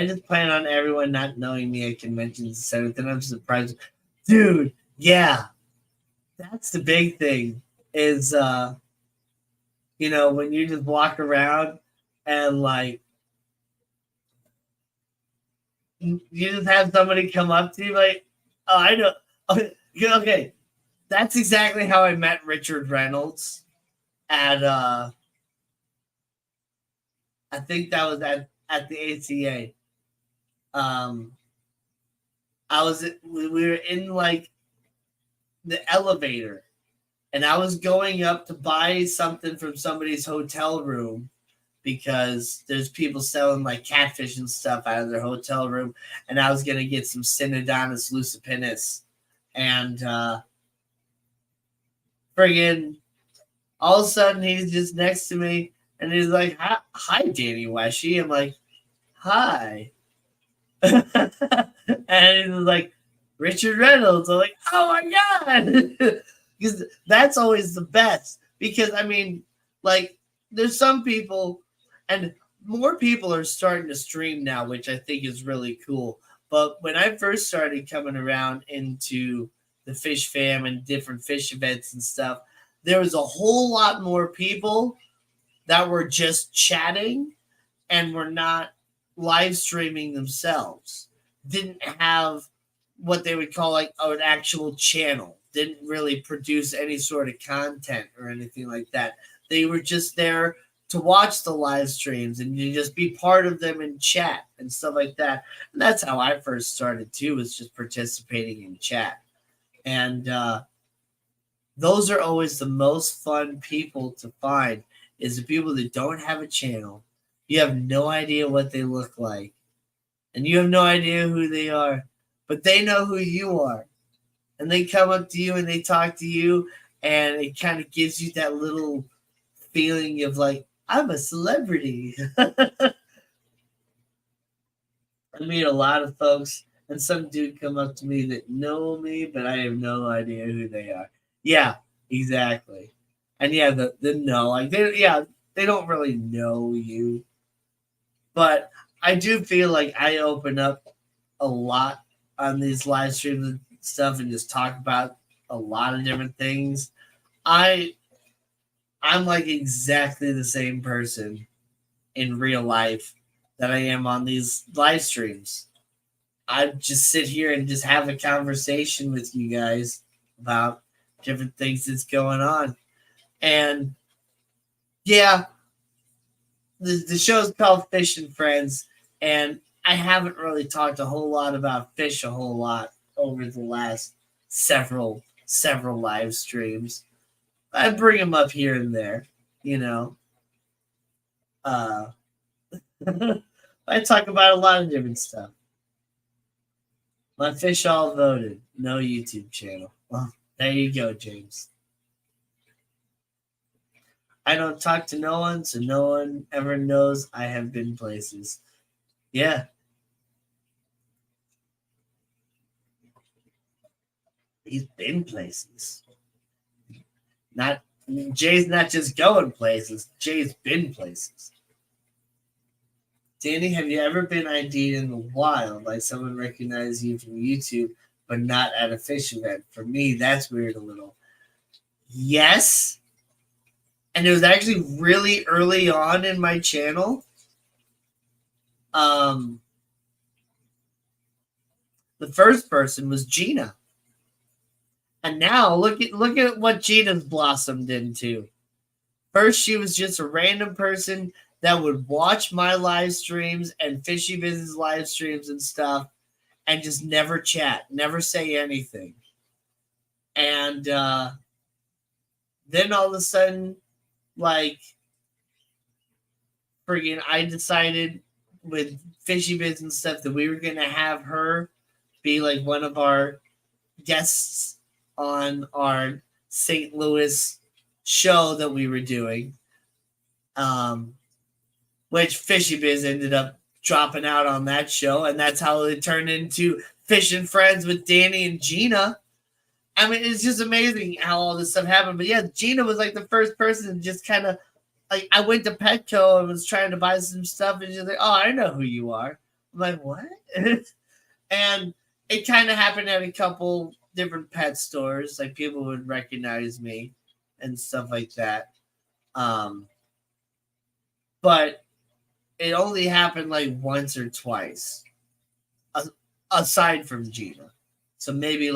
S1: just plan on everyone not knowing me at conventions and everything. I'm surprised. Dude, yeah. That's the big thing is, when you just walk around and, like, you just have somebody come up to you like, oh, I know. Okay. That's exactly how I met Richard Reynolds at, I think that was at the ACA. We were in like the elevator, and I was going up to buy something from somebody's hotel room because there's people selling like catfish and stuff out of their hotel room, and I was gonna get some Synodontis lucipinus, and friggin' all of a sudden he's just next to me, and he's like, "Hi, Danny Weshy." I'm like, "Hi." And he's like, Richard Reynolds. I'm like, oh my God. Because that's always the best. Because, I mean, like, there's some people, and more people are starting to stream now, which I think is really cool. But when I first started coming around into the Fish Fam and different fish events and stuff, there was a whole lot more people that were just chatting and were not live streaming themselves, didn't have what they would call like an actual channel, didn't really produce any sort of content or anything like that. They were just there to watch the live streams and you just be part of them and chat and stuff like that. And that's how I first started too, was just participating in chat. And those are always the most fun people to find, is the people that don't have a channel. You have no idea what they look like, and you have no idea who they are, but they know who you are, and they come up to you and they talk to you, and it kind of gives you that little feeling of like, I'm a celebrity. I meet a lot of folks, and some dude come up to me that know me, but I have no idea who they are. Yeah, exactly. And yeah, the no, like they don't really know you. But I do feel like I open up a lot on these live streams and stuff and just talk about a lot of different things. I'm like exactly the same person in real life that I am on these live streams. I just sit here and just have a conversation with you guys about different things that's going on. And yeah, the show's called Fish and Friends, and I haven't really talked a whole lot about fish a whole lot over the last several live streams. I bring them up here and there, you know. I talk about a lot of different stuff. My fish all voted. No YouTube channel. Well, there you go, James. I don't talk to no one, so no one ever knows I have been places. Yeah. He's been places. Not Jay's not just going places. Jay's been places. Danny, have you ever been ID'd in the wild, like someone recognized you from YouTube, but not at a fish event? For me, that's weird a little. Yes. And it was actually really early on in my channel. The first person was Gina. And now look at what Gina's blossomed into. First, she was just a random person that would watch my live streams and Fishy Business live streams and stuff and just never chat, never say anything. And then all of a sudden, like, friggin', I decided with Fishy Business stuff that we were going to have her be like one of our guests on our St. Louis show that we were doing. Which Fishy Biz ended up dropping out on that show, and that's how it turned into Fishing Friends with Danny and Gina. I mean, it's just amazing how all this stuff happened. But yeah, Gina was like the first person to just kind of, like, I went to Petco and was trying to buy some stuff, and she's like, "Oh, I know who you are." I'm like, "What?" And it kind of happened at a couple different pet stores. Like, people would recognize me and stuff like that. But it only happened like once or twice, aside from Gina. So maybe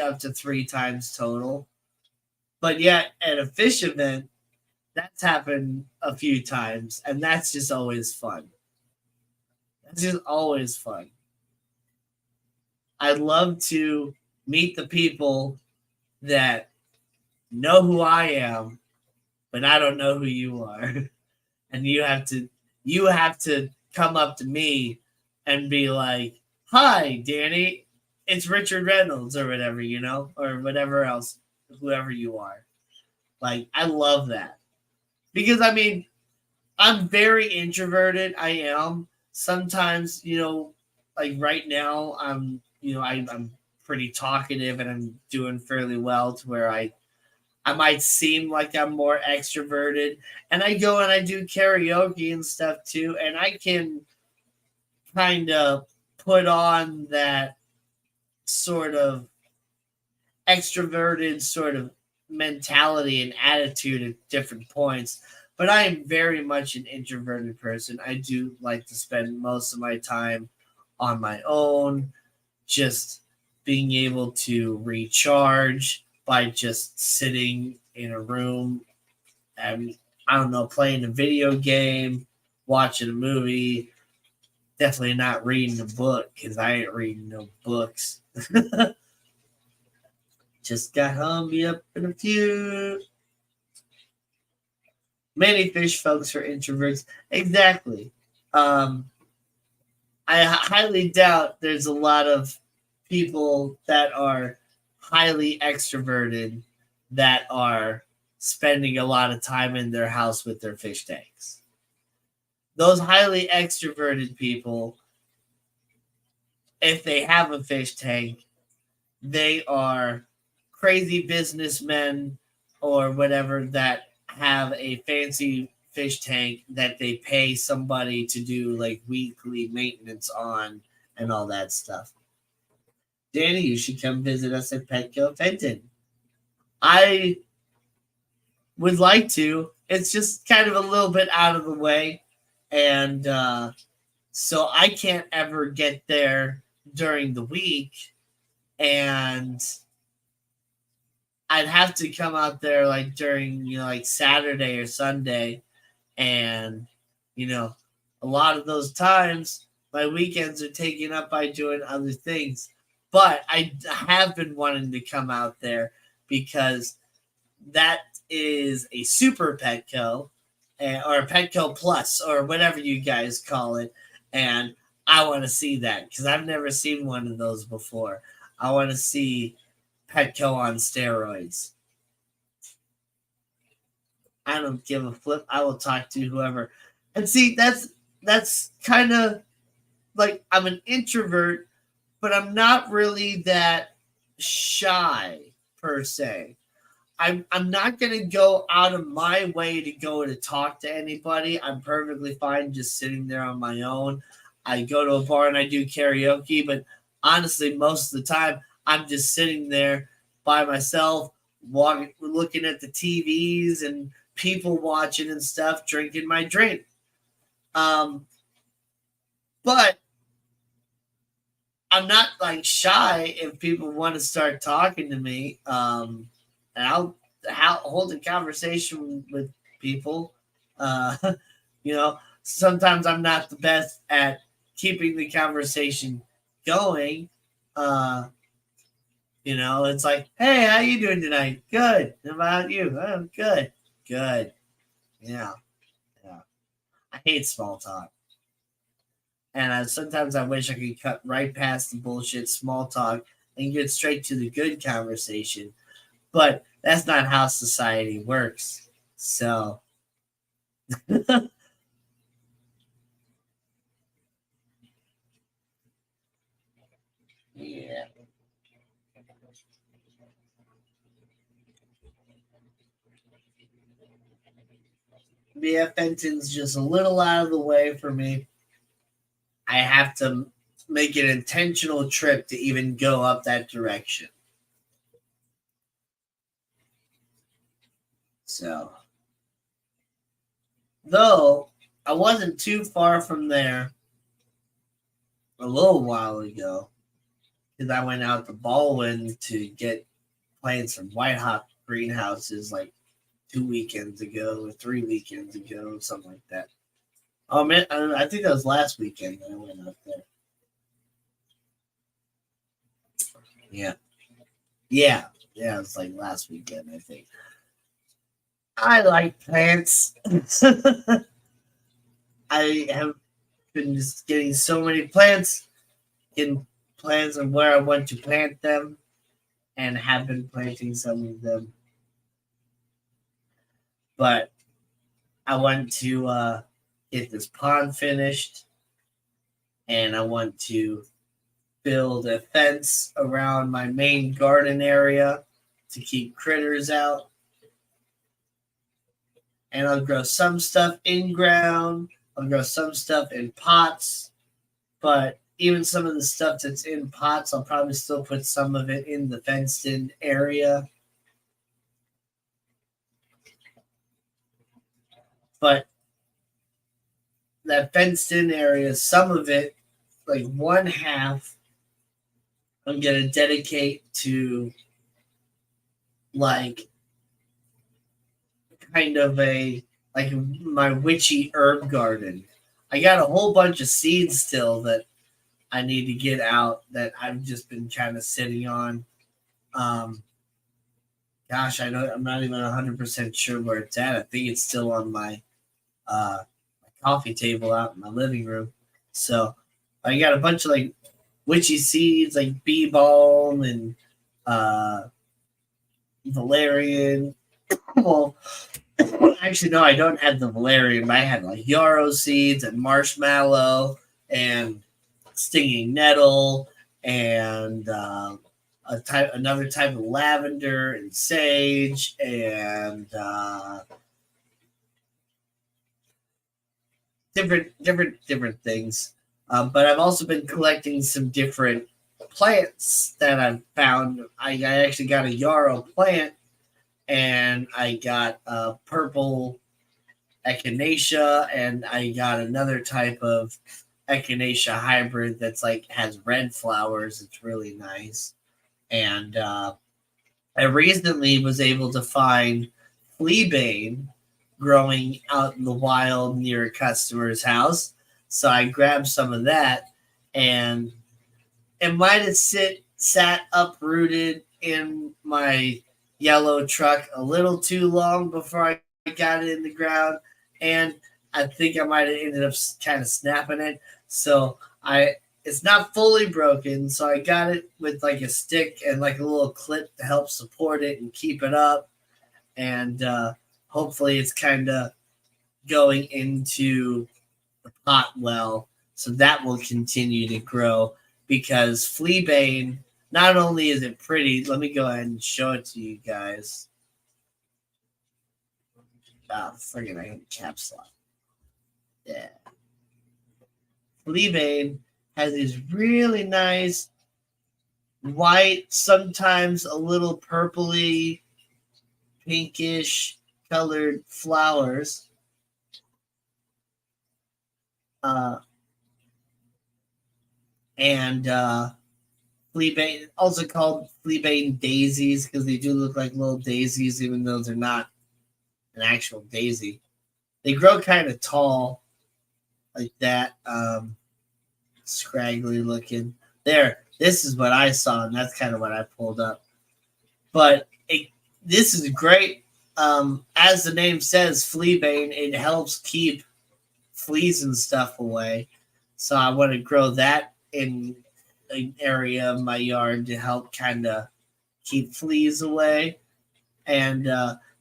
S1: up to 3 times total. But yet at a fish event, that's happened a few times, and that's just always fun. That's just always fun. I'd love to meet the people that know who I am, but I don't know who you are. And you have to come up to me and be like, "Hi, Danny, it's Richard Reynolds," or whatever, or whatever else, whoever you are. Like, I love that. Because, I mean, I'm very introverted. I am. Sometimes, like right now, I'm pretty talkative and I'm doing fairly well to where I might seem like I'm more extroverted, and I go and I do karaoke and stuff too, and I can kind of put on that sort of extroverted sort of mentality and attitude at different points. But I am very much an introverted person. I do like to spend most of my time on my own, just being able to recharge by just sitting in a room and, I don't know, playing a video game, watching a movie. Definitely not reading a book, because I ain't reading no books. Just got humby up in a few. Many fish folks are introverts. Exactly. I highly doubt there's a lot of people that are highly extroverted that are spending a lot of time in their house with their fish tanks. Those highly extroverted people, if they have a fish tank, they are crazy businessmen or whatever that have a fancy fish tank that they pay somebody to do like weekly maintenance on and all that stuff. Danny, you should come visit us at Petco Fenton. I would like to. It's just kind of a little bit out of the way, and so I can't ever get there during the week, and I'd have to come out there like during like Saturday or Sunday, and a lot of those times my weekends are taken up by doing other things. But I have been wanting to come out there because that is a super Petco, or a Petco Plus, or whatever you guys call it. And I want to see that because I've never seen one of those before. I want to see Petco on steroids. I don't give a flip. I will talk to whoever. And see, that's kind of like, I'm an introvert, but I'm not really that shy per se. I'm not gonna go out of my way to go to talk to anybody. I'm perfectly fine just sitting there on my own. I go to a bar and I do karaoke, but honestly, most of the time I'm just sitting there by myself, walking, looking at the TVs and people watching and stuff, drinking my drink. Um, but I'm not like shy if people want to start talking to me. And I'll hold a conversation with people. Uh, sometimes I'm not the best at keeping the conversation going. Uh, it's like, hey, how you doing tonight? Good. How about you? Oh, good. Good. Yeah. Yeah. I hate small talk. And sometimes I wish I could cut right past the bullshit small talk and get straight to the good conversation. But that's not how society works. So, yeah. BF Fenton's just a little out of the way for me. I have to make an intentional trip to even go up that direction. So, though I wasn't too far from there a little while ago, because I went out to Baldwin to get plants from White Hot greenhouses like 2 weekends ago or 3 weekends ago, something like that. Oh man, I think that was last weekend that I went out there. Yeah, yeah, yeah. It was like last weekend, I think. I like plants. I have been just getting so many plants, getting plans on where I want to plant them, and have been planting some of them. But I want to get this pond finished, and I want to build a fence around my main garden area to keep critters out. And I'll grow some stuff in ground. I'll grow some stuff in pots. But even some of the stuff that's in pots, I'll probably still put some of it in the fenced in area. But that fenced in area, some of it, like one half, I'm going to dedicate to like kind of like my witchy herb garden. I got a whole bunch of seeds still that I need to get out that I've just been kind of sitting on. Um, Gosh, I'm not even 100% sure where it's at. I think it's still on my coffee table out in my living room. So I got a bunch of like witchy seeds, like bee balm and uh, valerian. Well, actually, no, I don't have the valerian. But I had like yarrow seeds and marshmallow and stinging nettle and another type of lavender and sage and different things. But I've also been collecting some different plants that I've found. I actually got a yarrow plant, and I got a purple echinacea, and I got another type of echinacea hybrid that's like has red flowers. It's really nice. And I recently was able to find fleabane growing out in the wild near a customer's house. So I grabbed some of that, and it might have sat uprooted in my yellow truck a little too long before I got it in the ground, and I think I might have ended up kind of snapping it. So it's not fully broken, so I got it with like a stick and like a little clip to help support it and keep it up, and hopefully it's kind of going into the pot well, so that will continue to grow because fleabane not only is it pretty, let me go ahead and show it to you guys. Oh, friggin' I hit caps lock. Yeah. Fleabane has these really nice white, sometimes a little purpley, pinkish colored flowers. And fleabane, also called fleabane daisies because they do look like little daisies, even though they're not an actual daisy. They grow kind of tall, like that, scraggly looking. There, this is what I saw, and that's kind of what I pulled up. But this is great. As the name says, fleabane, it helps keep fleas and stuff away. So I want to grow that in an area of my yard to help kind of keep fleas away. And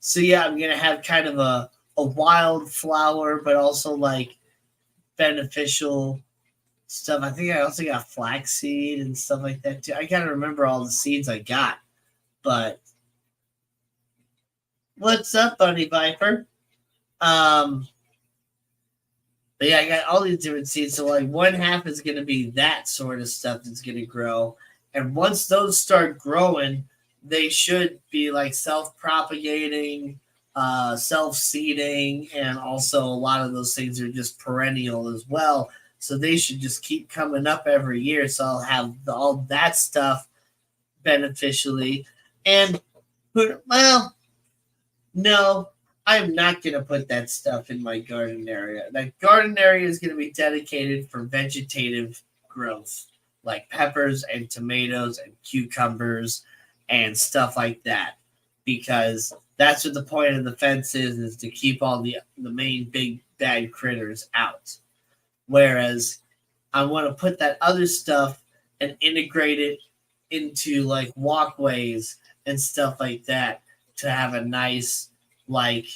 S1: so, yeah, I'm going to have kind of a wild flower, but also like beneficial stuff. I think I also got flaxseed and stuff like that too. I got to remember all the seeds I got. But what's up, Bunny Viper? But yeah, I got all these different seeds. So like one half is going to be that sort of stuff that's going to grow. And once those start growing, they should be like self-propagating, self-seeding, and also a lot of those things are just perennial as well. So they should just keep coming up every year. So I'll have all that stuff beneficially. And, well, no, I'm not going to put that stuff in my garden area. That garden area is going to be dedicated for vegetative growth, like peppers and tomatoes and cucumbers and stuff like that, because that's what the point of the fence is to keep all the main big bad critters out. Whereas I want to put that other stuff and integrate it into like walkways and stuff like that to have a nice like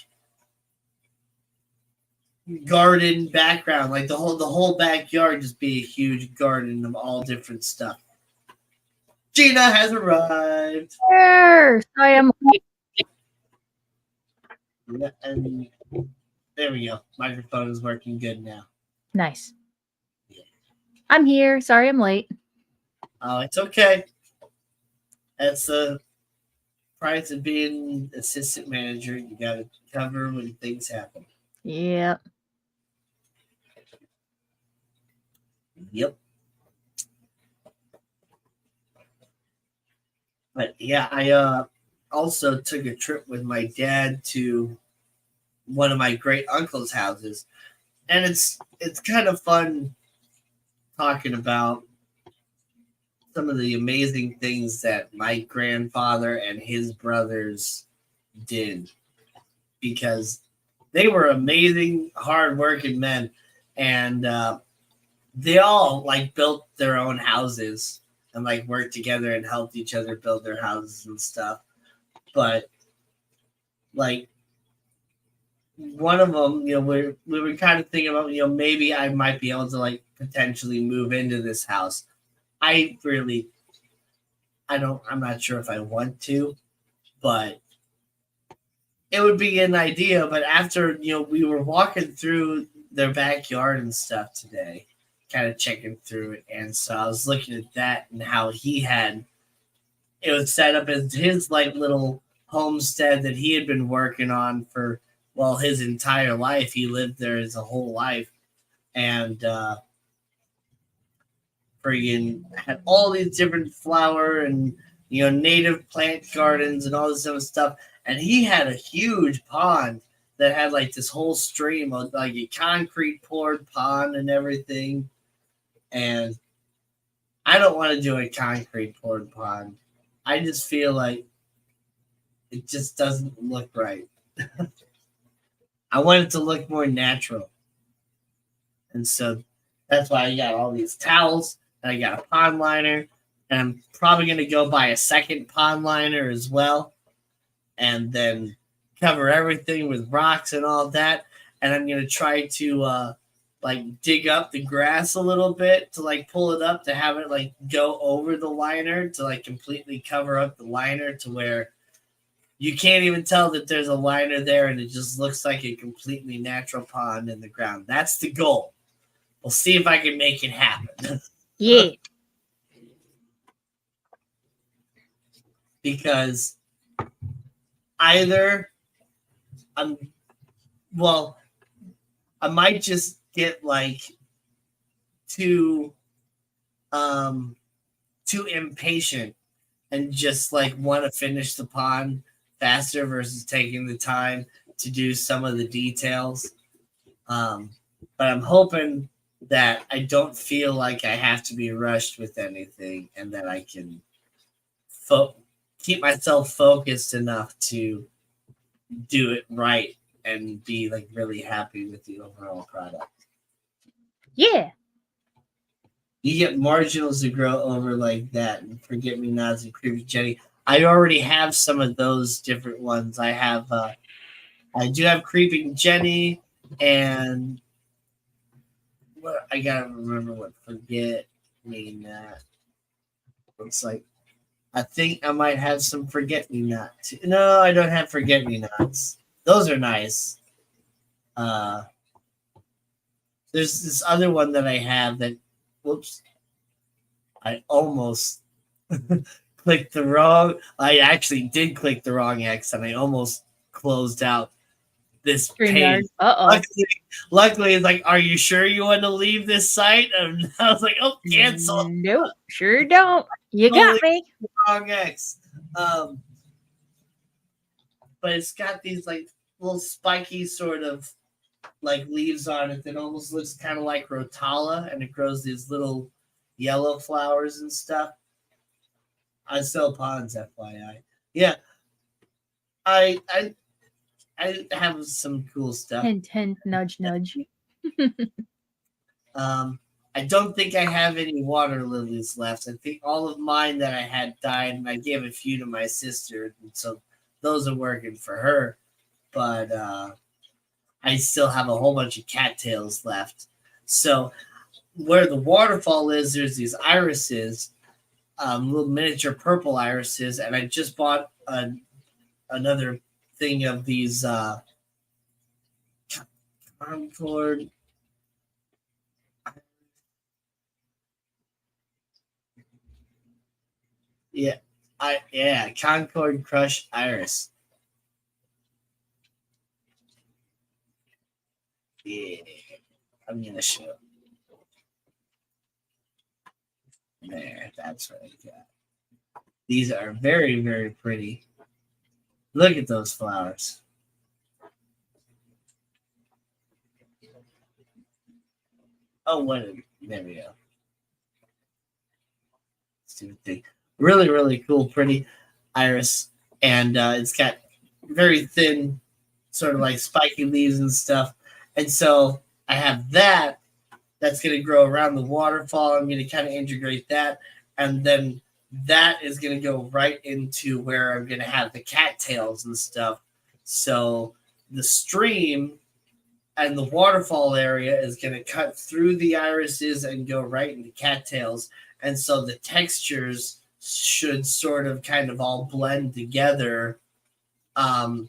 S1: garden background, like the whole backyard just be a huge garden of all different stuff. Gina has arrived.
S2: There, I am.
S1: And there we go. Microphone is working good now.
S2: Nice. I'm here. Sorry I'm late.
S1: Oh, it's okay. That's the price of being assistant manager. You got to cover when things happen.
S2: Yep.
S1: Yep. But yeah, I also took a trip with my dad to one of my great uncle's houses, and it's kind of fun talking about some of the amazing things that my grandfather and his brothers did, because they were amazing, hardworking men, and they all like built their own houses and like worked together and helped each other build their houses and stuff. But like one of them, we were kind of thinking about, maybe I might be able to like potentially move into this house. I'm not sure if I want to, but it would be an idea. But after, we were walking through their backyard and stuff today, kind of checking through it. And so I was looking at that and how it was set up as his like little homestead that he had been working on for, well, his entire life. He lived there his whole life. And, friggin' had all these different flower and native plant gardens and all this other stuff. And he had a huge pond that had like this whole stream of like a concrete poured pond and everything. And I don't want to do a concrete poured pond. I just feel like it just doesn't look right. I want it to look more natural. And so that's why I got all these towels. I got a pond liner, and I'm probably going to go buy a second pond liner as well, and then cover everything with rocks and all that. And I'm going to try to like dig up the grass a little bit to like pull it up to have it like go over the liner to like completely cover up the liner to where you can't even tell that there's a liner there and it just looks like a completely natural pond in the ground. That's the goal. We'll see if I can make it happen.
S2: Yeah.
S1: Because either I might just get like too impatient and just like want to finish the pond faster versus taking the time to do some of the details. But I'm hoping that I don't feel like I have to be rushed with anything and that I can keep myself focused enough to do it right and be like really happy with the overall product.
S2: Yeah.
S1: You get marginals to grow over like that and forget me nots and creepy Jenny. I already have some of those different ones. I do have Creeping Jenny and what I gotta remember what Forget Me Not looks like. I think I might have some Forget Me Not. No, I don't have Forget Me Nots. Those are nice. There's this other one that I have that. Whoops! I almost clicked the wrong. I actually did click the wrong X, and I almost closed out this page. Luckily, it's like, are you sure you want to leave this site? And I was like, oh, cancel.
S2: Nope, sure don't. You got me.
S1: Wrong X. But it's got these like little spiky sort of like leaves on it that almost looks kind of like Rotala, and it grows these little yellow flowers and stuff. I sell ponds, FYI. Yeah, I have some cool stuff.
S2: Hint, hint, nudge, nudge.
S1: I don't think I have any water lilies left. I think all of mine that I had died, and I gave a few to my sister, and so those are working for her. But I still have a whole bunch of cattails left. So where the waterfall is, there's these irises, little miniature purple irises, and I just bought another thing of these Concord. Concord Crush Iris. Yeah, I'm gonna show. There, that's what I got. These are very, very pretty. Look at those flowers. Oh, there we go. Stupid thing. Really, really cool, pretty iris. And it's got very thin, sort of like spiky leaves and stuff. And so I have that. That's going to grow around the waterfall. I'm going to kind of integrate that. And then that is going to go right into where I'm going to have the cattails and stuff. So the stream and the waterfall area is going to cut through the irises and go right into cattails. And so the textures should sort of kind of all blend together and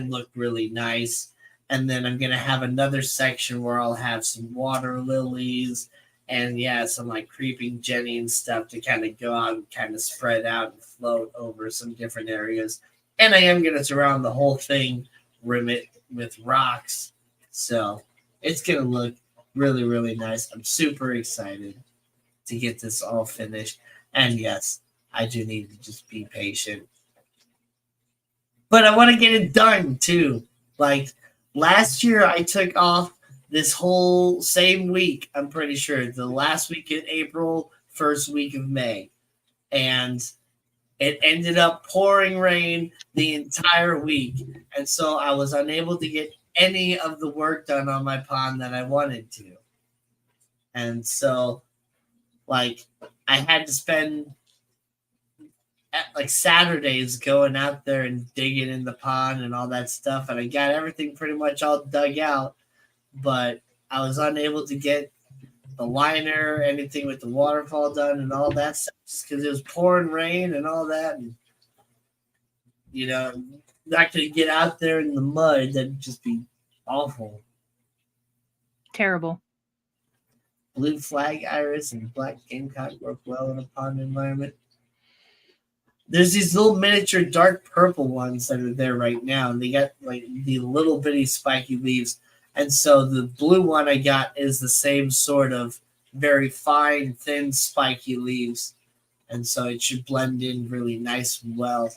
S1: look really nice. And then I'm going to have another section where I'll have some water lilies and, some like Creeping Jenny and stuff to kind of go out and kind of spread out and float over some different areas. And I am going to surround the whole thing, rim it with rocks. So it's going to look really, really nice. I'm super excited to get this all finished. And yes, I do need to just be patient. But I want to get it done too. Like last year, I took off this whole same week, I'm pretty sure. The last week in April, first week of May. And it ended up pouring rain the entire week. And so I was unable to get any of the work done on my pond that I wanted to. And so, like, I had to spend like Saturdays going out there and digging in the pond and all that stuff. And I got everything pretty much all dug out. But I was unable to get the liner, anything with the waterfall done, and all that stuff, just because it was pouring rain and all that, and not gonna get out there in the mud. That'd just be awful.
S2: Terrible.
S1: Blue flag iris and black gamecock work well in a pond environment. There's these little miniature dark purple ones that are there right now, and they got like the little bitty spiky leaves. And so the blue one I got is the same sort of very fine, thin, spiky leaves. And so it should blend in really nice and well,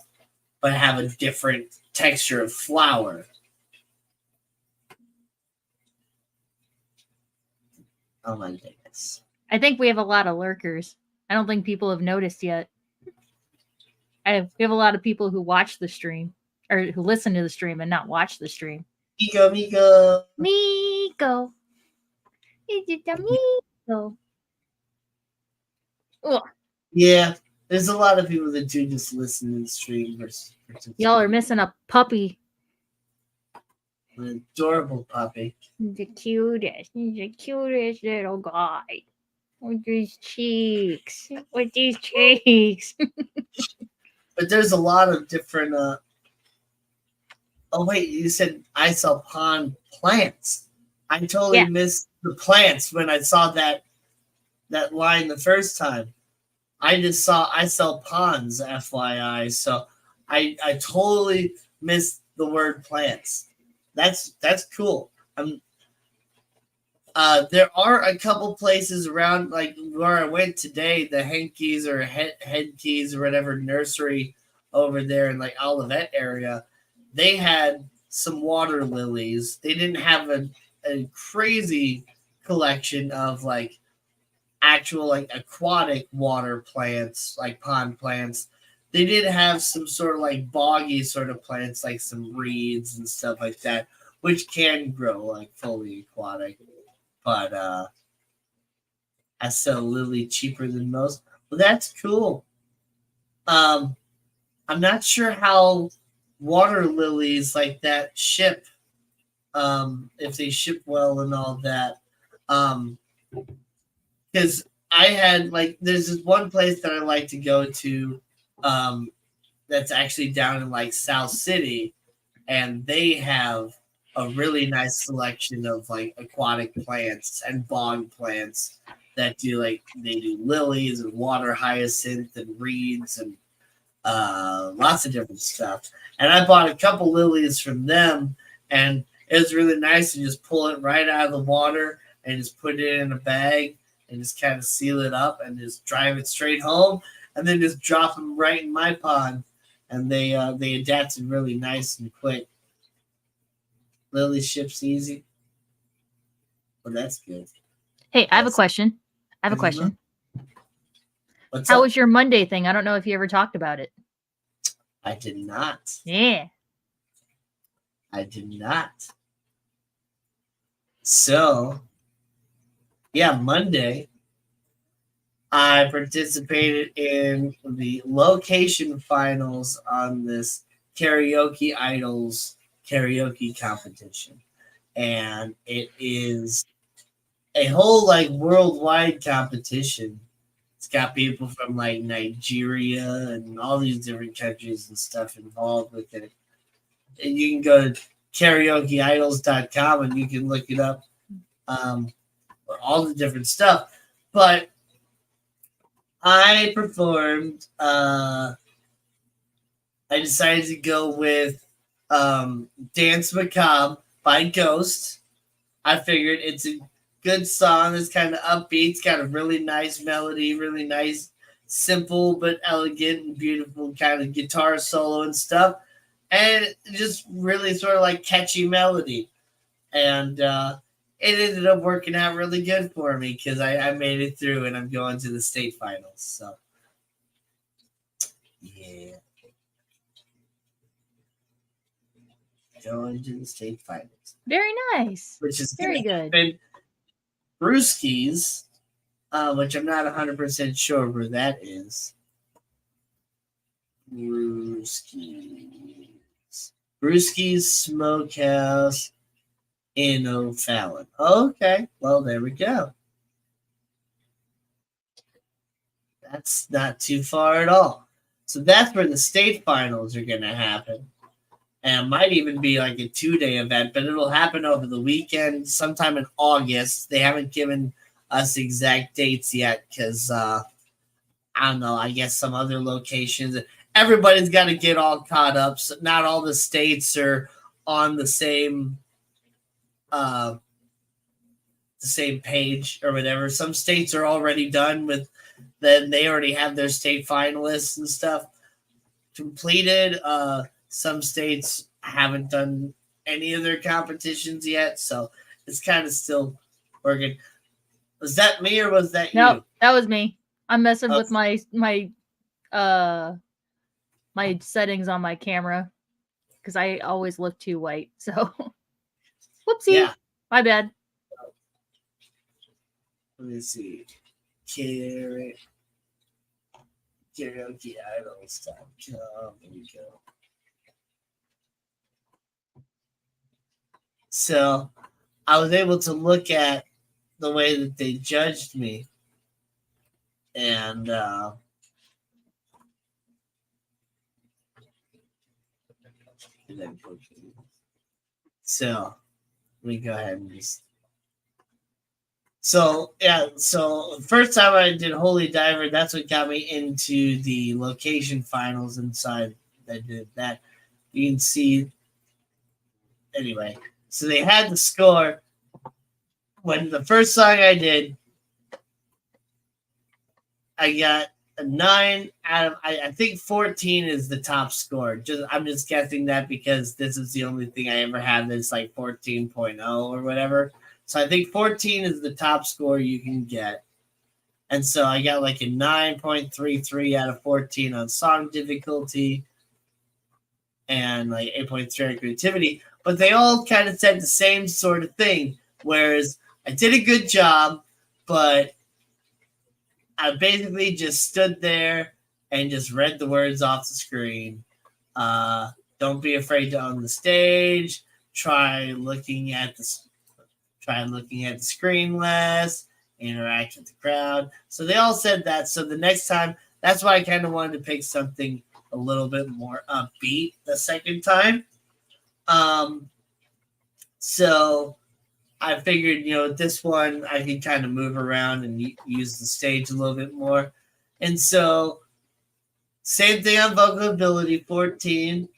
S1: but have a different texture of flower. Oh my goodness.
S2: I think we have a lot of lurkers. I don't think people have noticed yet. We have a lot of people who watch the stream or who listen to the stream and not watch the stream.
S1: Miko.
S2: Miko. Is it a Miko? Ugh.
S1: Yeah, there's a lot of people that do just listen to the stream versus
S2: Y'all are missing a puppy.
S1: An adorable puppy.
S2: He's the cutest. He's the cutest little guy. With these cheeks. With these cheeks.
S1: But there's a lot of different oh wait, you said I saw pond plants. I totally missed the plants when I saw that line the first time. I saw ponds, FYI. So I totally missed the word plants. That's cool. There are a couple places around, like where I went today, the Henkeys or Head Keys or whatever nursery over there in like Olivet area. They had some water lilies. They didn't have a crazy collection of like actual like aquatic water plants, like pond plants. They did have some sort of like boggy sort of plants, like some reeds and stuff like that, which can grow like fully aquatic. But I sell lily cheaper than most. Well, that's cool. I'm not sure how water lilies like that ship. If they ship well and all that. Because I had like there's this one place that I like to go to that's actually down in like South City, and they have a really nice selection of like aquatic plants and bog plants that do like they do lilies and water hyacinth and reeds and lots of different stuff. And I bought a couple lilies from them, and it was really nice to just pull it right out of the water and just put it in a bag and just kind of seal it up and just drive it straight home, and then just drop them right in my pond, and they adapted really nice and quick. Lily ships easy. Well, that's good.
S2: Hey, I have a question.
S1: What's
S2: How
S1: up?
S2: was your Monday thing? I don't know if you ever talked about it.
S1: I did not.
S2: Yeah.
S1: I did not. So, yeah, Monday, I participated in the location finals on this Karaoke Idols karaoke competition. And it is a whole like worldwide competition. It's got people from like Nigeria and all these different countries and stuff involved with it. And you can go to karaokeIdols.com and you can look it up for all the different stuff. But I performed, I decided to go with Dance Macabre by Ghost. I figured it's a good song. It's kind of upbeat. It's got a really nice melody, really nice, simple but elegant and beautiful kind of guitar solo and stuff. And just really sort of like catchy melody. And it ended up working out really good for me because I made it through and I'm going to the state finals. So, yeah. Going to the state finals.
S2: Very nice.
S1: Which is
S2: very good.
S1: And Brewski's, which I'm not 100% sure where that is. Brewski's Smokehouse in O'Fallon. Okay, well, there we go. That's not too far at all. So that's where the state finals are going to happen. And it might even be like a 2-day event, but it'll happen over the weekend, sometime in August. They haven't given us exact dates yet because I don't know. I guess some other locations. Everybody's got to get all caught up. So not all the states are on uh, the same page or whatever. Some states are already done with. Then they already have their state finalists and stuff completed. Some states haven't done any of their competitions yet, so it's kind of still working. Was that me or was that
S2: Nope,
S1: you?
S2: that was me. I'm messing
S1: Oh,
S2: with uh my settings on my camera because I always look too white. So whoopsie.
S1: yeah.
S2: My bad.
S1: Let me see. Karaoke idols.com. There we go. So I was able to look at the way that they judged me, and so let me go ahead and just. So yeah, so first time I did Holy Diver, that's what got me into the location finals inside. I did that. You can see anyway. So they had the score when the first song I did, I got a 9 out of I think 14 is the top score. I'm just guessing that because this is the only thing I ever had that's like 14.0 or whatever. So I think 14 is the top score you can get. And so I got like a 9.33 out of 14 on song difficulty and like 8.3 on creativity. But they all kind of said the same sort of thing. Whereas I did a good job, but I basically just stood there and just read the words off the screen. Don't be afraid to own the stage. Try looking at the screen less. Interact with the crowd. So they all said that. So the next time, that's why I kind of wanted to pick something a little bit more upbeat the second time. So I figured, this one I could kind of move around and use the stage a little bit more. And so, same thing on vocal ability, 14.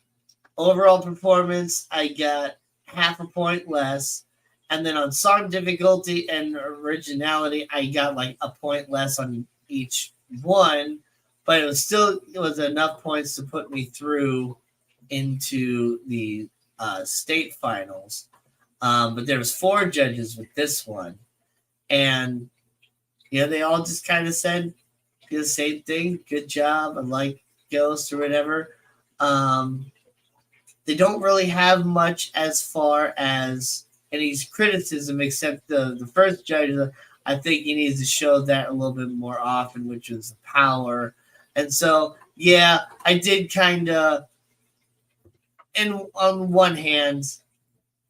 S1: Overall performance, I got half a point less. And then on song difficulty and originality, I got like a point less on each one. But it was enough points to put me through into the state finals. But there was 4 judges with this one, and they all just kind of said the same thing. Good job, I like Ghost or whatever. They don't really have much as far as any criticism, except the first judge. I think he needs to show that a little bit more often, which was the power. And so, yeah, I did kind of. And on one hand,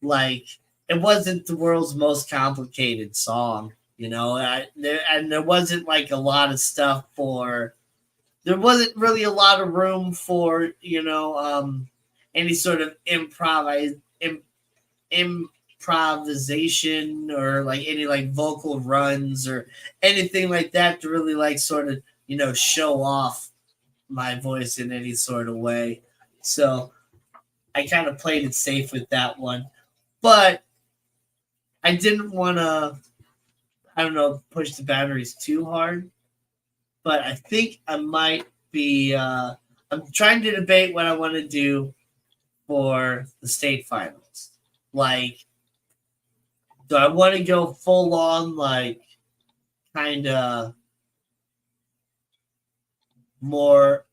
S1: like, it wasn't the world's most complicated song, there wasn't like a lot of stuff there wasn't really a lot of room for any sort of improvisation or like any like vocal runs or anything like that to really like sort of show off my voice in any sort of way. So I kind of played it safe with that one, but I didn't want to, I don't know, push the boundaries too hard. But I think I might be, I'm trying to debate what I want to do for the state finals. Like, do I want to go full on, like, kind of more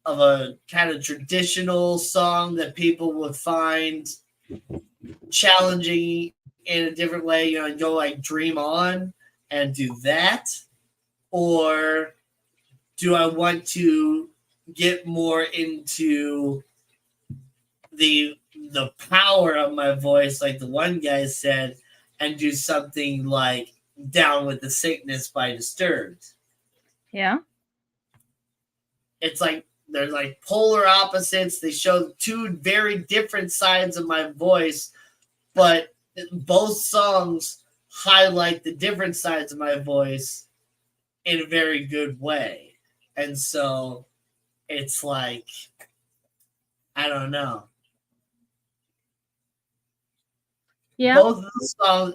S1: of a kind of traditional song that people would find challenging in a different way, and go like Dream On and do that? Or do I want to get more into the the power of my voice, like the one guy said, and do something like Down with the Sickness by Disturbed.
S2: Yeah.
S1: It's like they're like polar opposites. They show two very different sides of my voice, but both songs highlight the different sides of my voice in a very good way. And so it's like, I don't know.
S2: Yeah.
S1: Both of the songs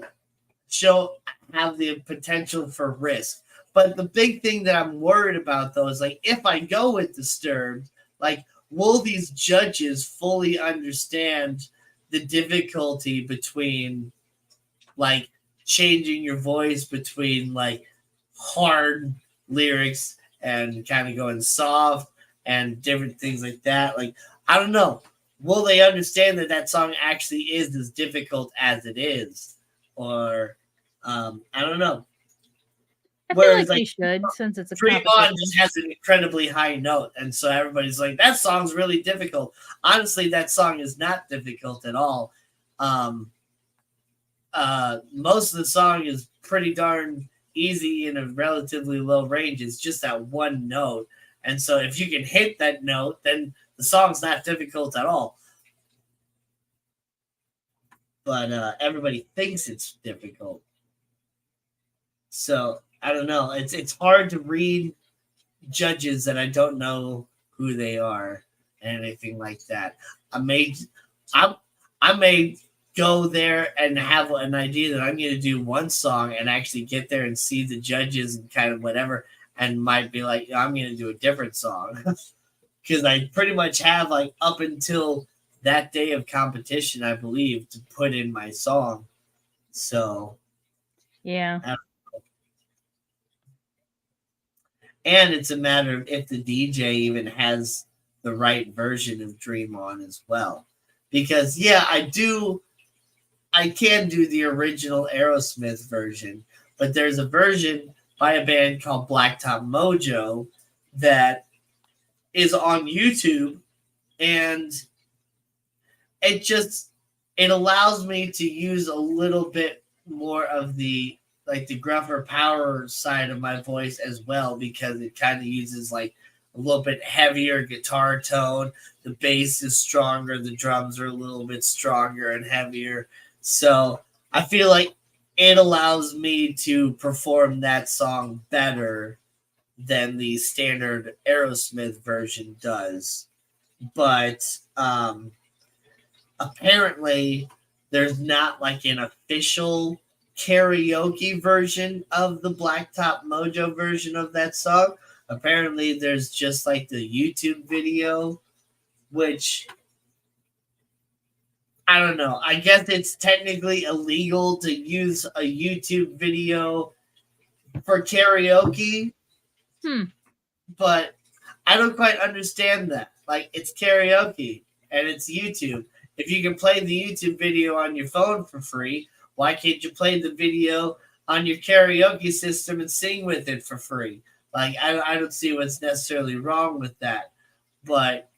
S1: have the potential for risk. But the big thing that I'm worried about though is like if I go with Disturbed, like will these judges fully understand the difficulty between like changing your voice between like hard lyrics and kind of going soft and different things like that. Like, I don't know. Will they understand that that song actually is as difficult as it is? Or, I don't know.
S2: I feel
S1: Whereas,
S2: like they
S1: like,
S2: should, since it's a
S1: Dream On
S2: competition.
S1: just has an incredibly high note. And so everybody's like, that song's really difficult. Honestly, that song is not difficult at all. Most of the song is pretty darn easy in a relatively low range. It's just that one note. And so if you can hit that note, then the song's not difficult at all. But everybody thinks it's difficult. So I don't know. It's hard to read judges that I don't know who they are and anything like that. I may I I may go there and have an idea that I'm going to do one song and actually get there and see the judges and kind of whatever, and might be like, I'm going to do a different song because I pretty much have like up until that day of competition, I believe, to put in my song. So
S2: Yeah.
S1: and it's a matter of if the DJ even has the right version of Dream On as well. Because yeah, I can do the original Aerosmith version, but there's a version by a band called Blacktop Mojo that is on YouTube, and it allows me to use a little bit more of the like the gruffer power side of my voice as well, because it kind of uses like a little bit heavier guitar tone. The bass is stronger, the drums are a little bit stronger and heavier. So I feel like it allows me to perform that song better than the standard Aerosmith version does. But apparently there's not like an official karaoke version of the Blacktop Mojo version of that song. Apparently there's just like the YouTube video, which I don't know. I guess it's technically illegal to use a YouTube video for karaoke, but I don't quite understand that. Like, it's karaoke and it's YouTube. If you can play the YouTube video on your phone for free, why can't you play the video on your karaoke system and sing with it for free? Like, I don't see what's necessarily wrong with that. But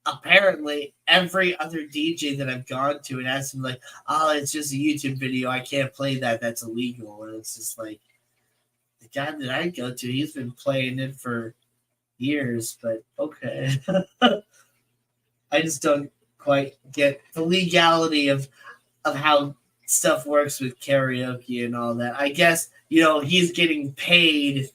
S1: apparently, every other DJ that I've gone to and asked them, like, oh, it's just a YouTube video. I can't play that. That's illegal. And it's just like, the guy that I go to, he's been playing it for years, but okay. I just don't quite get the legality of how stuff works with karaoke and all that. I guess, he's getting paid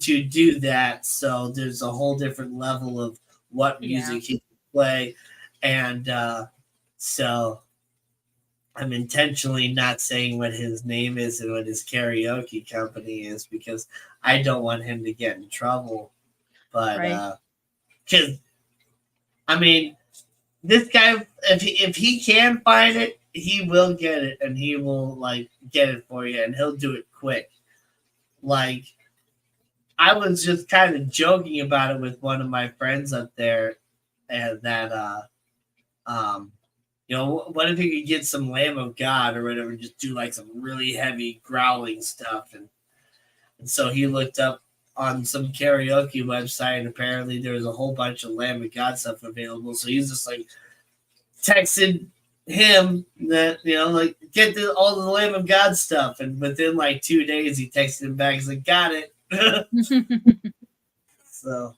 S1: to do that, so there's a whole different level of what music he can play. And so I'm intentionally not saying what his name is and what his karaoke company is, because I don't want him to get in trouble. But because I mean, this guy, if he can find it, he will get it, and he will like get it for you, and he'll do it quick. Like, I was just kind of joking about it with one of my friends up there, and that what if you could get some Lamb of God or whatever, just do like some really heavy growling stuff, and so he looked up on some karaoke website, and apparently there was a whole bunch of Lamb of God stuff available. So he's just like texted him that, like, get all the Lamb of God stuff, and within like 2 days he texted him back. He's like, got it. So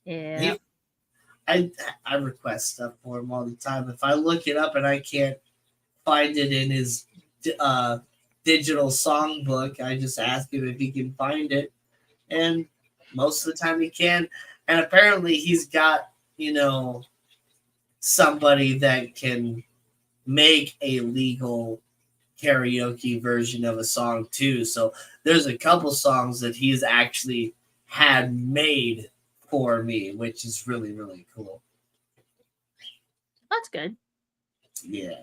S2: Yeah.
S1: he, I request stuff for him all the time. If I look it up and I can't find it in his digital songbook, I just ask him if he can find it, and most of the time he can. And apparently he's got, somebody that can make a legal karaoke version of a song too. So there's a couple songs that he's actually had made for me, which is really, really cool.
S2: That's good.
S1: Yeah.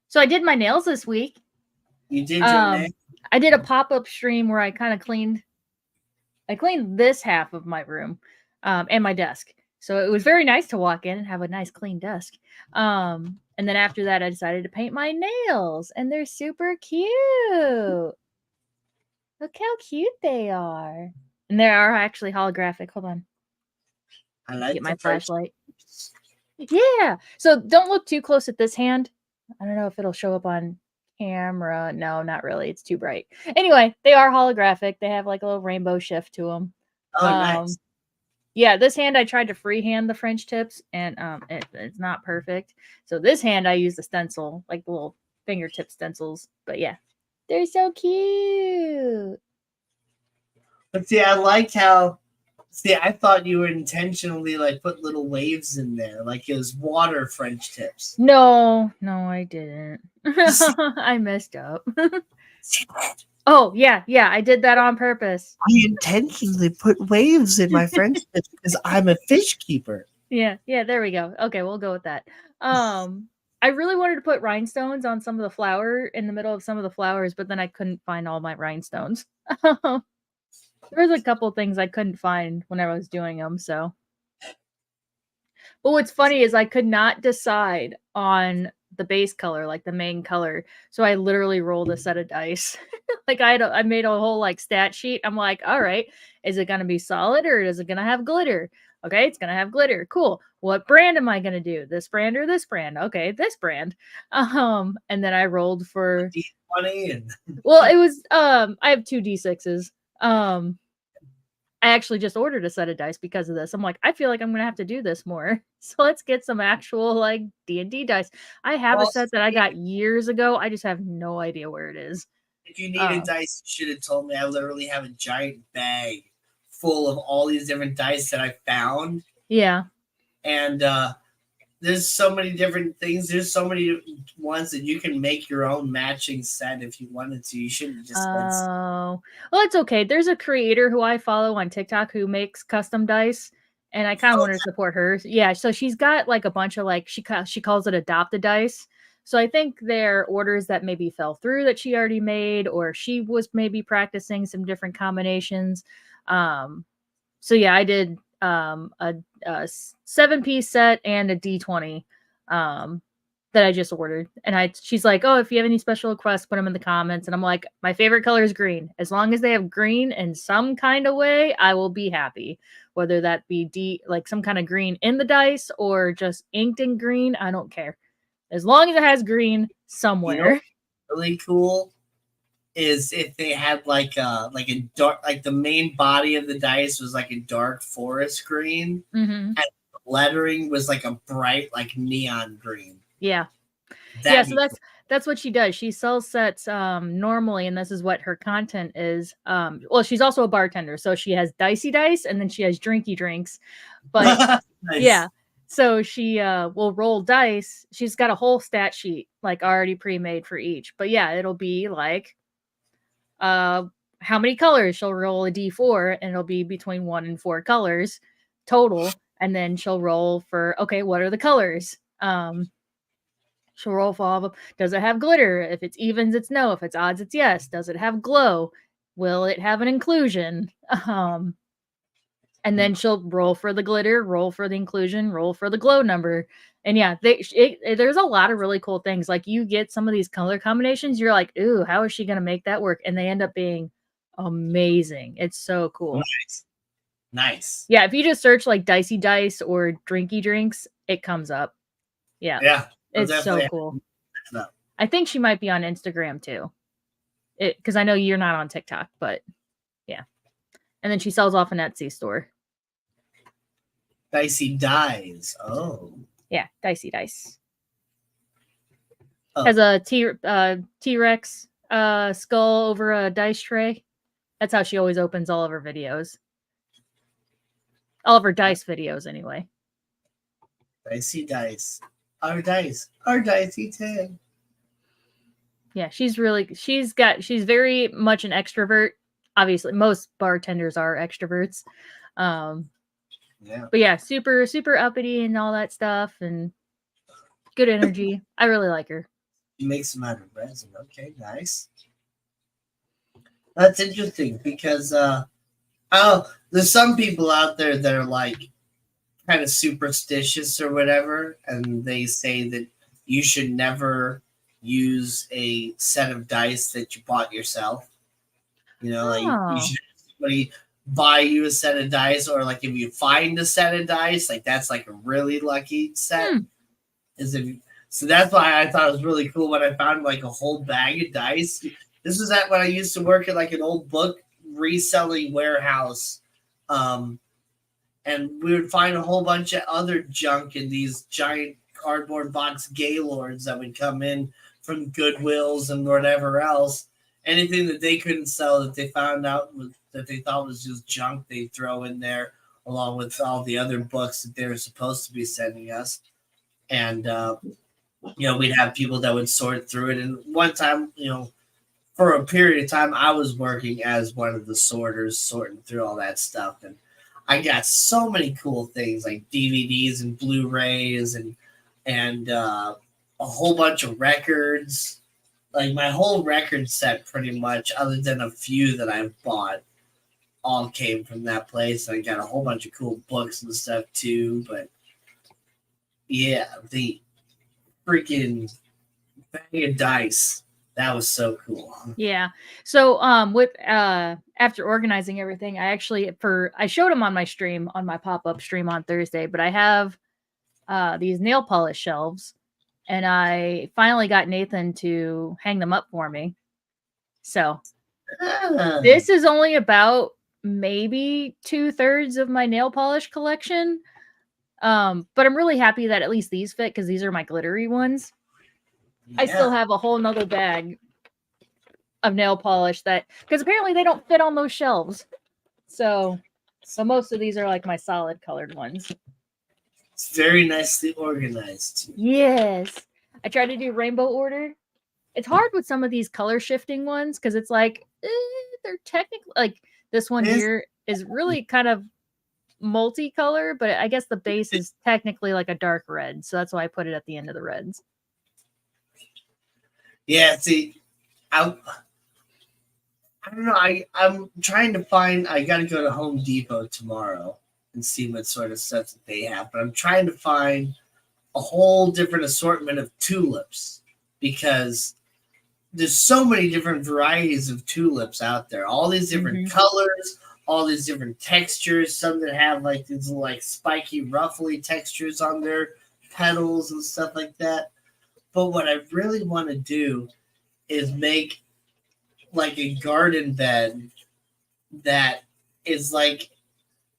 S2: So I did my nails this week.
S1: You did your nails?
S2: I did a pop-up stream where I kind of cleaned this half of my room and my desk. So it was very nice to walk in and have a nice clean desk. And then after that, I decided to paint my nails, and they're super cute. Look how cute they are. And they are actually holographic. Hold on.
S1: I like
S2: Get my
S1: the
S2: flashlight. Yeah. So don't look too close at this hand. I don't know if it'll show up on camera. No, not really. It's too bright. Anyway, they are holographic. They have like a little rainbow shift to them.
S1: Oh, nice.
S2: Yeah, this hand I tried to freehand the French tips, and it's not perfect. So this hand I use the stencil, like the little fingertip stencils. But yeah, they're so cute.
S1: But see, I like how. See, I thought you were intentionally like put little waves in there, like it was water French tips.
S2: No, I didn't. I messed up.
S1: See that?
S2: Oh, yeah, I did that on purpose.
S1: I intentionally put waves in my French tips because I'm a fish keeper.
S2: Yeah, there we go. Okay, we'll go with that. I really wanted to put rhinestones on some of the flower in the middle of some of the flowers, but then I couldn't find all my rhinestones. There was a couple things I couldn't find when I was doing them, so. But what's funny is I could not decide on the base color, like the main color. So I literally rolled a set of dice. Like I made a whole like stat sheet. I'm like, all right, is it gonna be solid or is it gonna have glitter? Okay, it's gonna have glitter. Cool. What brand am I gonna do? This brand or this brand? Okay, this brand. And then I rolled for
S1: D20 and
S2: well, it was I have 2 D6s. I actually just ordered a set of dice because of this. I'm like, I feel like I'm gonna have to do this more. So let's get some actual like D&D dice. I have a set that I got years ago. I just have no idea where it is.
S1: If you needed dice, you should have told me. I literally have a giant bag full of all these different dice that I found.
S2: Yeah.
S1: And there's so many different things. There's so many ones that you can make your own matching set if you wanted to. You shouldn't just.
S2: Oh, well, it's okay. There's a creator who I follow on TikTok who makes custom dice, and I kind of want to support her. Yeah, so she's got like a bunch of like she calls it adopted dice. So I think they're orders that maybe fell through that she already made, or she was maybe practicing some different combinations. So yeah, I did a 7-piece set and a D20 that I just ordered. And she's like, oh, if you have any special requests, put them in the comments. And I'm like, my favorite color is green. As long as they have green in some kind of way, I will be happy. Whether that be like some kind of green in the dice or just inked in green, I don't care. As long as it has green somewhere.
S1: Really cool is if they had like a dark, like the main body of the dice was like a dark forest green, and the lettering was like a bright like neon green.
S2: Yeah. So that's what she does. She sells sets normally, and this is what her content is. Well, she's also a bartender, so she has dicey dice and then she has drinky drinks. But
S1: nice.
S2: Yeah. So she will roll dice. She's got a whole stat sheet like already pre-made for each. But yeah, it'll be like how many colors. She'll roll a D4 and it'll be between 1 and 4 colors total. And then she'll roll for, okay, what are the colors? She'll roll for all of them. Does it have glitter? If it's evens, it's no. If it's odds, it's yes. Does it have glow? Will it have an inclusion? And then she'll roll for the glitter, roll for the inclusion, roll for the glow number. And yeah, there's a lot of really cool things. Like you get some of these color combinations, you're like, ooh, how is she going to make that work? And they end up being amazing. It's so cool.
S1: Nice.
S2: Yeah, if you just search like Dicey Dice or Drinky Drinks, it comes up. Yeah.
S1: Yeah. I'll
S2: It's so
S1: definitely
S2: cool.
S1: have to look it up.
S2: I think she might be on Instagram too. Because I know you're not on TikTok, but yeah. And then she sells off an Etsy store.
S1: Dicey Dies. Oh.
S2: Yeah, Dicey Dice.
S1: Oh.
S2: Has a T-Rex skull over a dice tray. That's how she always opens all of her videos. All of her dice videos, anyway.
S1: Dicey Dice. Our dice. Our dicey tag.
S2: Yeah, she's very much an extrovert. Obviously, most bartenders are extroverts.
S1: Yeah.
S2: But yeah, super, super uppity and all that stuff and good energy. I really like her.
S1: She makes them out of resin. Okay, nice. That's interesting because there's some people out there that are like kind of superstitious or whatever, and they say that you should never use a set of dice that you bought yourself. You know, like you should somebody buy you a set of dice, or like if you find a set of dice, like that's like a really lucky set. Is if so that's why I thought it was really cool when I found like a whole bag of dice. This was at when I used to work at like an old book reselling warehouse. And we would find a whole bunch of other junk in these giant cardboard box gaylords that would come in from Goodwills and whatever else. Anything that they couldn't sell that they found out was that they thought was just junk, they throw in there along with all the other books that they were supposed to be sending us. And we'd have people that would sort through it. And one time, for a period of time, I was working as one of the sorters, sorting through all that stuff. And I got so many cool things like DVDs and Blu-rays and a whole bunch of records. Like my whole record set, pretty much, other than a few that I've bought, all came from that place. I got a whole bunch of cool books and stuff too. But yeah, the freaking bag of dice. That was so cool.
S2: Yeah. So with after organizing everything, I showed them on my stream, on my pop-up stream on Thursday, but I have these nail polish shelves, and I finally got Nathan to hang them up for me. So this is only about maybe 2/3 of my nail polish collection. But I'm really happy that at least these fit because these are my glittery ones. Yeah. I still have a whole nother bag of nail polish because apparently they don't fit on those shelves. So most of these are like my solid colored ones.
S1: It's very nicely organized.
S2: Yes. I tried to do rainbow order. It's hard with some of these color shifting ones because it's like they're technically like this one here is really kind of multicolor, but I guess the base is technically like a dark red, so that's why I put it at the end of the reds.
S1: Yeah, see, I don't know. I'm trying to find. I got to go to Home Depot tomorrow and see what sort of stuff that they have. But I'm trying to find a whole different assortment of tulips because there's so many different varieties of tulips out there. All these different colors, all these different textures. Some that have like these like spiky, ruffly textures on their petals and stuff like that. But what I really want to do is make like a garden bed that is like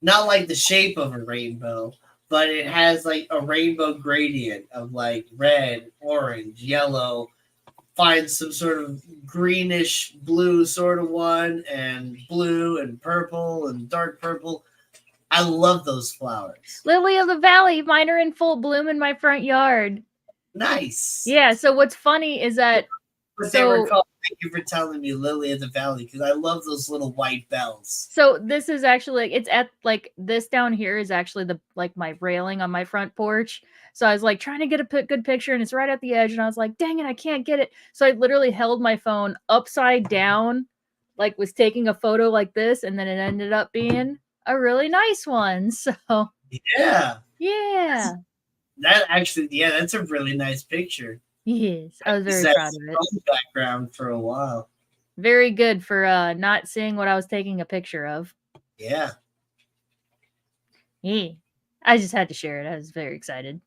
S1: not like the shape of a rainbow, but it has like a rainbow gradient of like red, orange, yellow. Find some sort of greenish blue sort of one, and blue and purple and dark purple. I love those flowers.
S2: Lily of the Valley, mine are in full bloom in my front yard.
S1: Nice.
S2: Yeah, so what's funny is that
S1: thank you for telling me Lily of the Valley because I love those little white bells.
S2: So this is actually it's at like this down here is actually the like my railing on my front porch. So I was like trying to get a good picture and it's right at the edge and I was like, dang it, I can't get it. So I literally held my phone upside down, like was taking a photo like this, and then it ended up being a really nice one. So
S1: yeah.
S2: That's
S1: a really nice picture.
S2: Yes, I was very proud of it.
S1: Background for a while.
S2: Very good for not seeing what I was taking a picture of.
S1: Yeah.
S2: Hey, I just had to share it. I was very excited.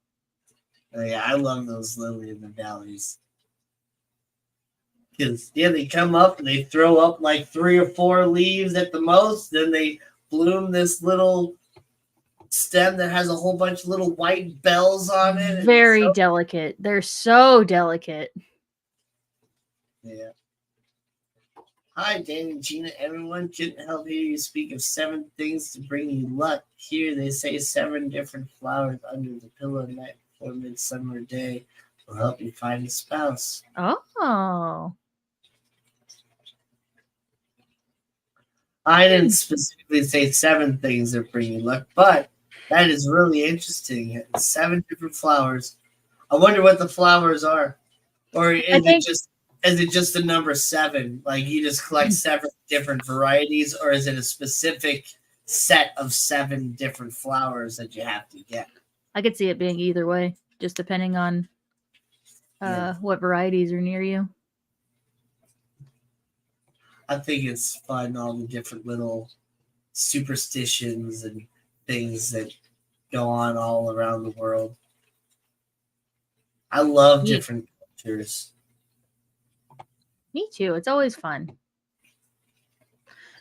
S1: Yeah, I love those lily in the valleys. Because yeah, they come up and they throw up like 3 or 4 leaves at the most. Then they bloom this little stem that has a whole bunch of little white bells on it. And
S2: Very
S1: so,
S2: delicate. They're so delicate.
S1: yeah. Hi, Dan and Gina. Everyone couldn't help hear you speak of 7 things to bring you luck. Here they say 7 different flowers under the pillow night before midsummer day will help you find a spouse.
S2: Oh.
S1: I didn't specifically say 7 things that bring you luck, but that is really interesting. 7 different flowers. I wonder what the flowers are, or
S2: I think
S1: is it just the number 7? Like you just collect 7 different varieties, or is it a specific set of 7 different flowers that you have to get?
S2: I could see it being either way, just depending on
S1: Yeah.
S2: what varieties are near you.
S1: I think it's fun, all the different little superstitions and things that go on all around the world. I love
S2: Me,
S1: different cultures.
S2: me too. It's always fun.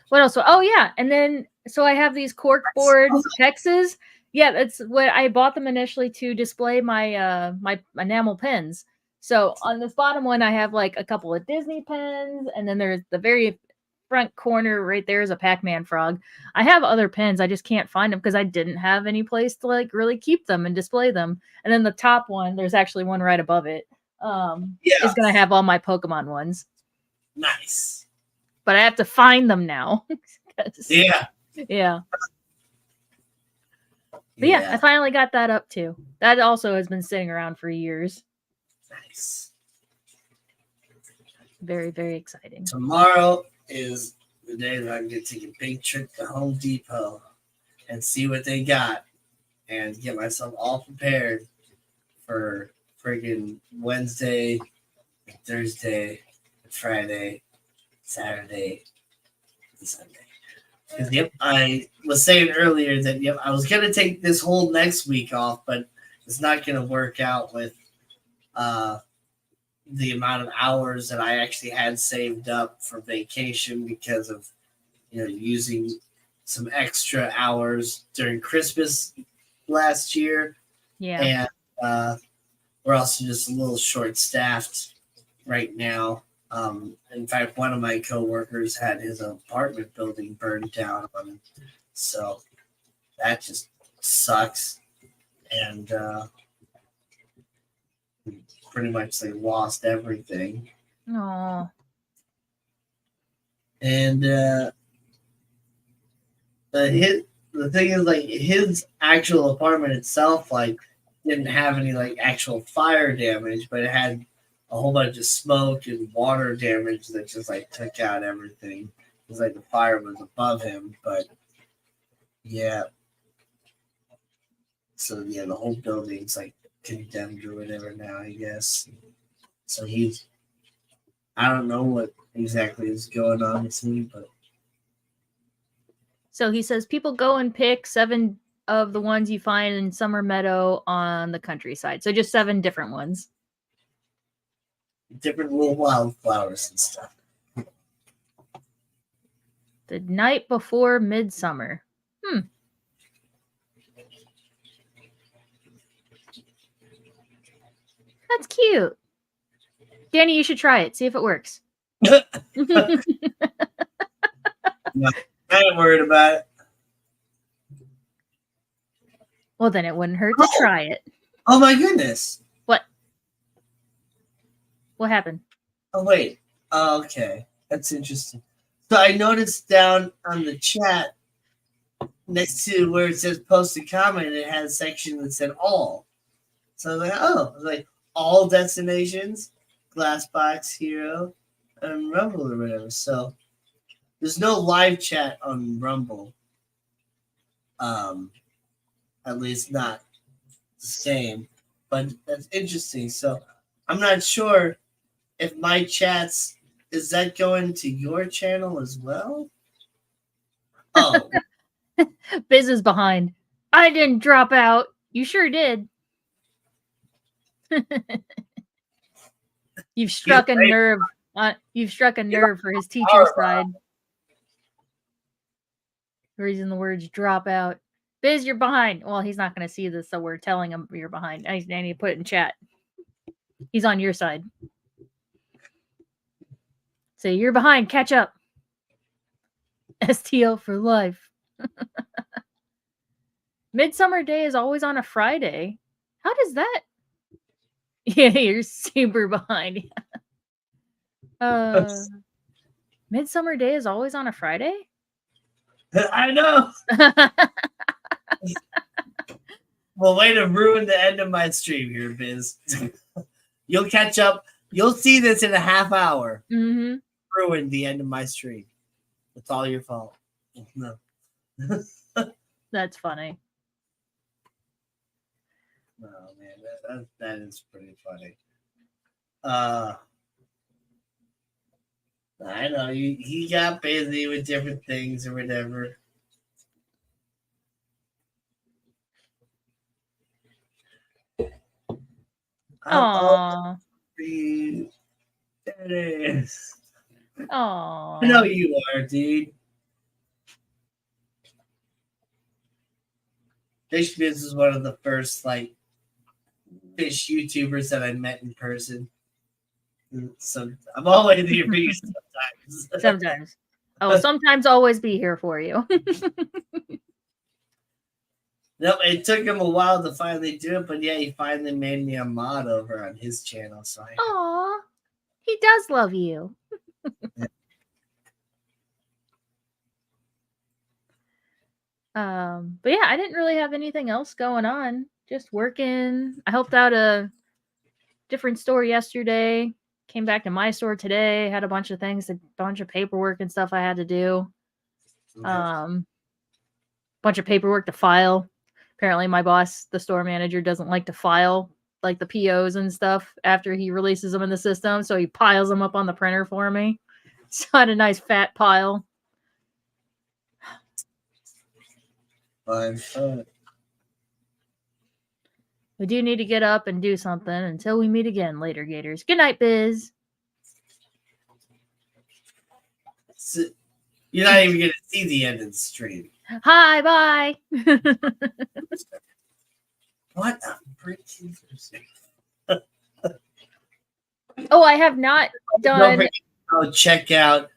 S2: What else? Oh yeah, and then so I have these corkboard hexes. Yeah, that's what I bought them initially to display my enamel pens. So on this bottom one, I have like a couple of Disney pens, and then there's the very front corner right there is a Pac-Man frog. I have other pens, I just can't find them because I didn't have any place to like really keep them and display them. And then the top one, there's actually one right above it.
S1: Yeah,
S2: Is gonna have all my Pokemon ones,
S1: nice.
S2: but I have to find them now.
S1: Yeah,
S2: Yeah. But yeah, I finally got that up too. That also has been sitting around for years.
S1: nice.
S2: Very, very exciting.
S1: Tomorrow is the day that I'm going to take a big trip to Home Depot and see what they got and get myself all prepared for friggin' Wednesday, Thursday, Friday, Saturday, and Sunday. Because, yep, I was saying earlier that, yep, I was going to take this whole next week off, but it's not going to work out with the amount of hours that I actually had saved up for vacation because of, using some extra hours during Christmas last year.
S2: Yeah.
S1: And we're also just a little short staffed right now. In fact, one of my coworkers had his apartment building burned down on him. So that just sucks. And pretty much they lost everything.
S2: No.
S1: And the thing is, like, his actual apartment itself, like, didn't have any like actual fire damage, but it had a whole bunch of smoke and water damage that just like took out everything. It was like the fire was above him, but yeah. So yeah, the whole building's like condemned or whatever now, I guess. So I don't know what exactly is going on with him, but
S2: So he says people go and pick 7 of the ones you find in Summer Meadow on the countryside. So just 7 different ones.
S1: different little wildflowers and stuff.
S2: The night before midsummer. That's cute. Danny, you should try it. See if it works.
S1: No, I ain't worried about it.
S2: Well, then it wouldn't hurt to try it.
S1: Oh my goodness.
S2: What? What happened?
S1: Oh wait. Oh, okay. That's interesting. So I noticed down on the chat next to where it says post a comment, it had a section that said all. So I was like, oh, it's like all destinations, Glassbox, Hero, and Rumble or whatever. So there's no live chat on Rumble. At least not the same. But that's interesting. So I'm not sure if my chats is that going to your channel as well? Oh,
S2: Biz is behind. I didn't drop out. You sure did. You've struck a nerve. You've struck a nerve for his teacher's side. We're using the words drop out. Biz, you're behind. Well, he's not going to see this, so we're telling him you're behind. I need to put it in chat. He's on your side. Say, you're behind. Catch up. STL for life. Midsummer Day is always on a Friday. How does that? Yeah, you're super behind. Midsummer Day is always on a Friday?
S1: I know. Well, way to ruin the end of my stream here, Biz. You'll catch up. You'll see this in a half hour.
S2: Mm-hmm.
S1: Ruined the end of my stream. It's all your fault. No.
S2: That's funny.
S1: Oh man, that is pretty funny. I know he got busy with different things or whatever.
S2: Aww.
S1: It is.
S2: Aww.
S1: I know you are, dude. Fish Biz is one of the first like fish YouTubers that I met in person. So I'm always here for you sometimes.
S2: Sometimes. I will sometimes always be here for you.
S1: No, it took him a while to finally do it, but yeah, he finally made me a mod over on his channel. So
S2: Aw, he does love you. But yeah, I didn't really have anything else going on. Just working. I helped out a different store yesterday. Came back to my store today. Had a bunch of things, a bunch of paperwork and stuff I had to do. Bunch of paperwork to file. Apparently, my boss, the store manager, doesn't like to file like the POs and stuff after he releases them in the system, so he piles them up on the printer for me. So I had a nice fat pile.
S1: Fun.
S2: We do need to get up and do something until we meet again later, Gators. Good night, Biz.
S1: So, you're not even going to see the end of the stream.
S2: Hi, bye.
S1: What a freaking
S2: Oh, I have not done.
S1: Don't forget to check out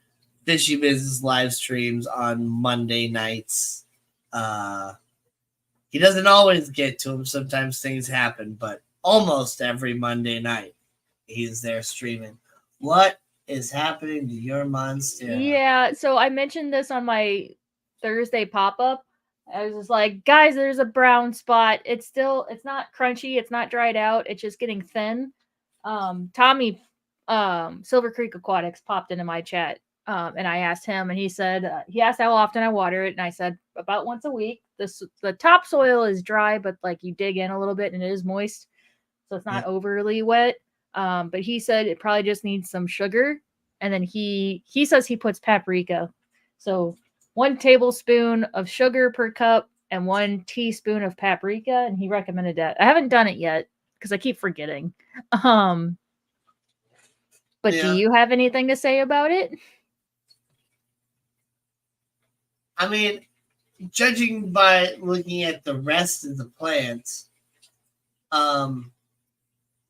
S1: Fishy Biz's live streams on Monday nights. He doesn't always get to them. Sometimes things happen, but almost every Monday night he's there streaming. What is happening to your monster?
S2: Yeah, so I mentioned this on my Thursday pop-up. I was just like, guys, there's a brown spot. It's not crunchy, it's not dried out, it's just getting thin. Tommy, Silver Creek Aquatics popped into my chat. And I asked him, and he said, he asked how often I water it, and I said about once a week. The topsoil is dry, but like you dig in a little bit and it is moist, so it's not overly wet. But he said it probably just needs some sugar, and then he says he puts paprika, so 1 tablespoon of sugar per cup and 1 teaspoon of paprika, and he recommended that. I haven't done it yet because I keep forgetting. But do you have anything to say about it?
S1: I mean, judging by looking at the rest of the plants,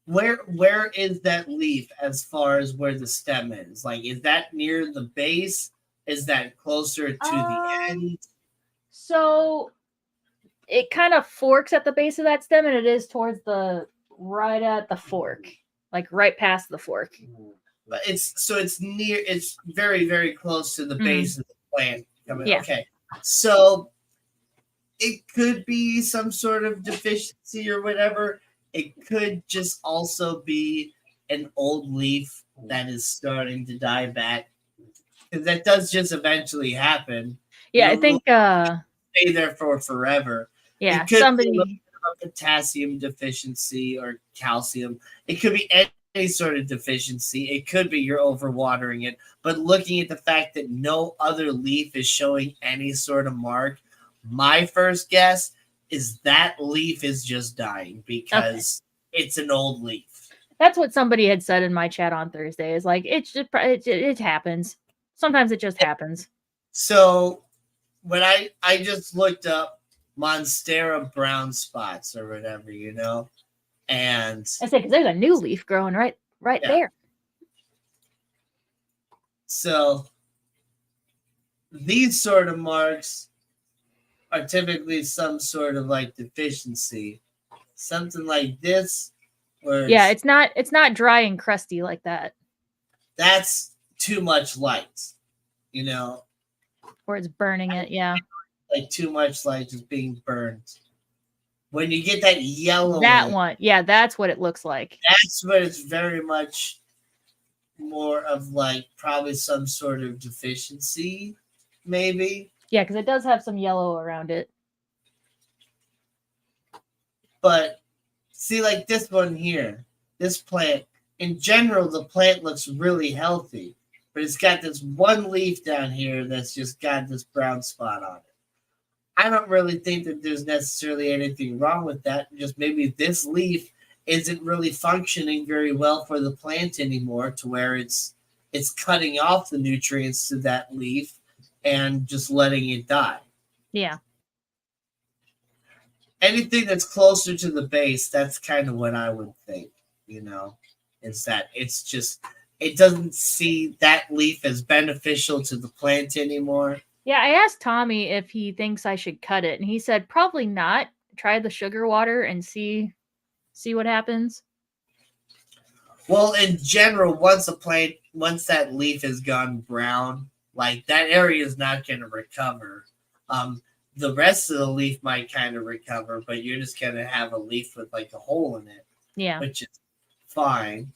S1: where is that leaf as far as where the stem is? Like, is that near the base? Is that closer to the end?
S2: So it kind of forks at the base of that stem, and it is towards right at the fork, like right past the fork.
S1: But it's very, very close to the base of the plant. Yeah. Okay. So it could be some sort of deficiency or whatever. It could just also be an old leaf that is starting to die back. Because that does just eventually happen.
S2: Yeah, I think
S1: stay there for forever.
S2: Yeah,
S1: it could be a potassium deficiency or calcium. It could be any sort of deficiency. It could be you're overwatering it. But looking at the fact that no other leaf is showing any sort of mark, my first guess is that leaf is just dying because it's an old leaf.
S2: That's what somebody had said in my chat on Thursday. Is like it's just it happens. Sometimes it just happens.
S1: So when I just looked up Monstera brown spots or whatever, and
S2: I say because there's a new leaf growing right there.
S1: So these sort of marks are typically some sort of like deficiency. Something like this, where
S2: it's not dry and crusty like that.
S1: That's too much light,
S2: Or it's burning it, yeah.
S1: Like too much light just being burned. When you get that yellow,
S2: one, yeah, that's what it looks like.
S1: That's what it's very much more of, like probably some sort of deficiency, maybe.
S2: Yeah, because it does have some yellow around it.
S1: But see, like this one here, this plant, in general, the plant looks really healthy, but it's got this one leaf down here that's just got this brown spot on it. I don't really think that there's necessarily anything wrong with that. Just maybe this leaf isn't really functioning very well for the plant anymore, to where it's cutting off the nutrients to that leaf and just letting it die.
S2: Yeah.
S1: Anything that's closer to the base, that's kind of what I would think, is that it's just, it doesn't see that leaf as beneficial to the plant anymore.
S2: Yeah, I asked Tommy if he thinks I should cut it, and he said probably not. Try the sugar water and see what happens.
S1: Well, in general, once that leaf has gone brown, like that area is not going to recover. The rest of the leaf might kind of recover, but you're just going to have a leaf with like a hole in it.
S2: Yeah.
S1: Which is fine.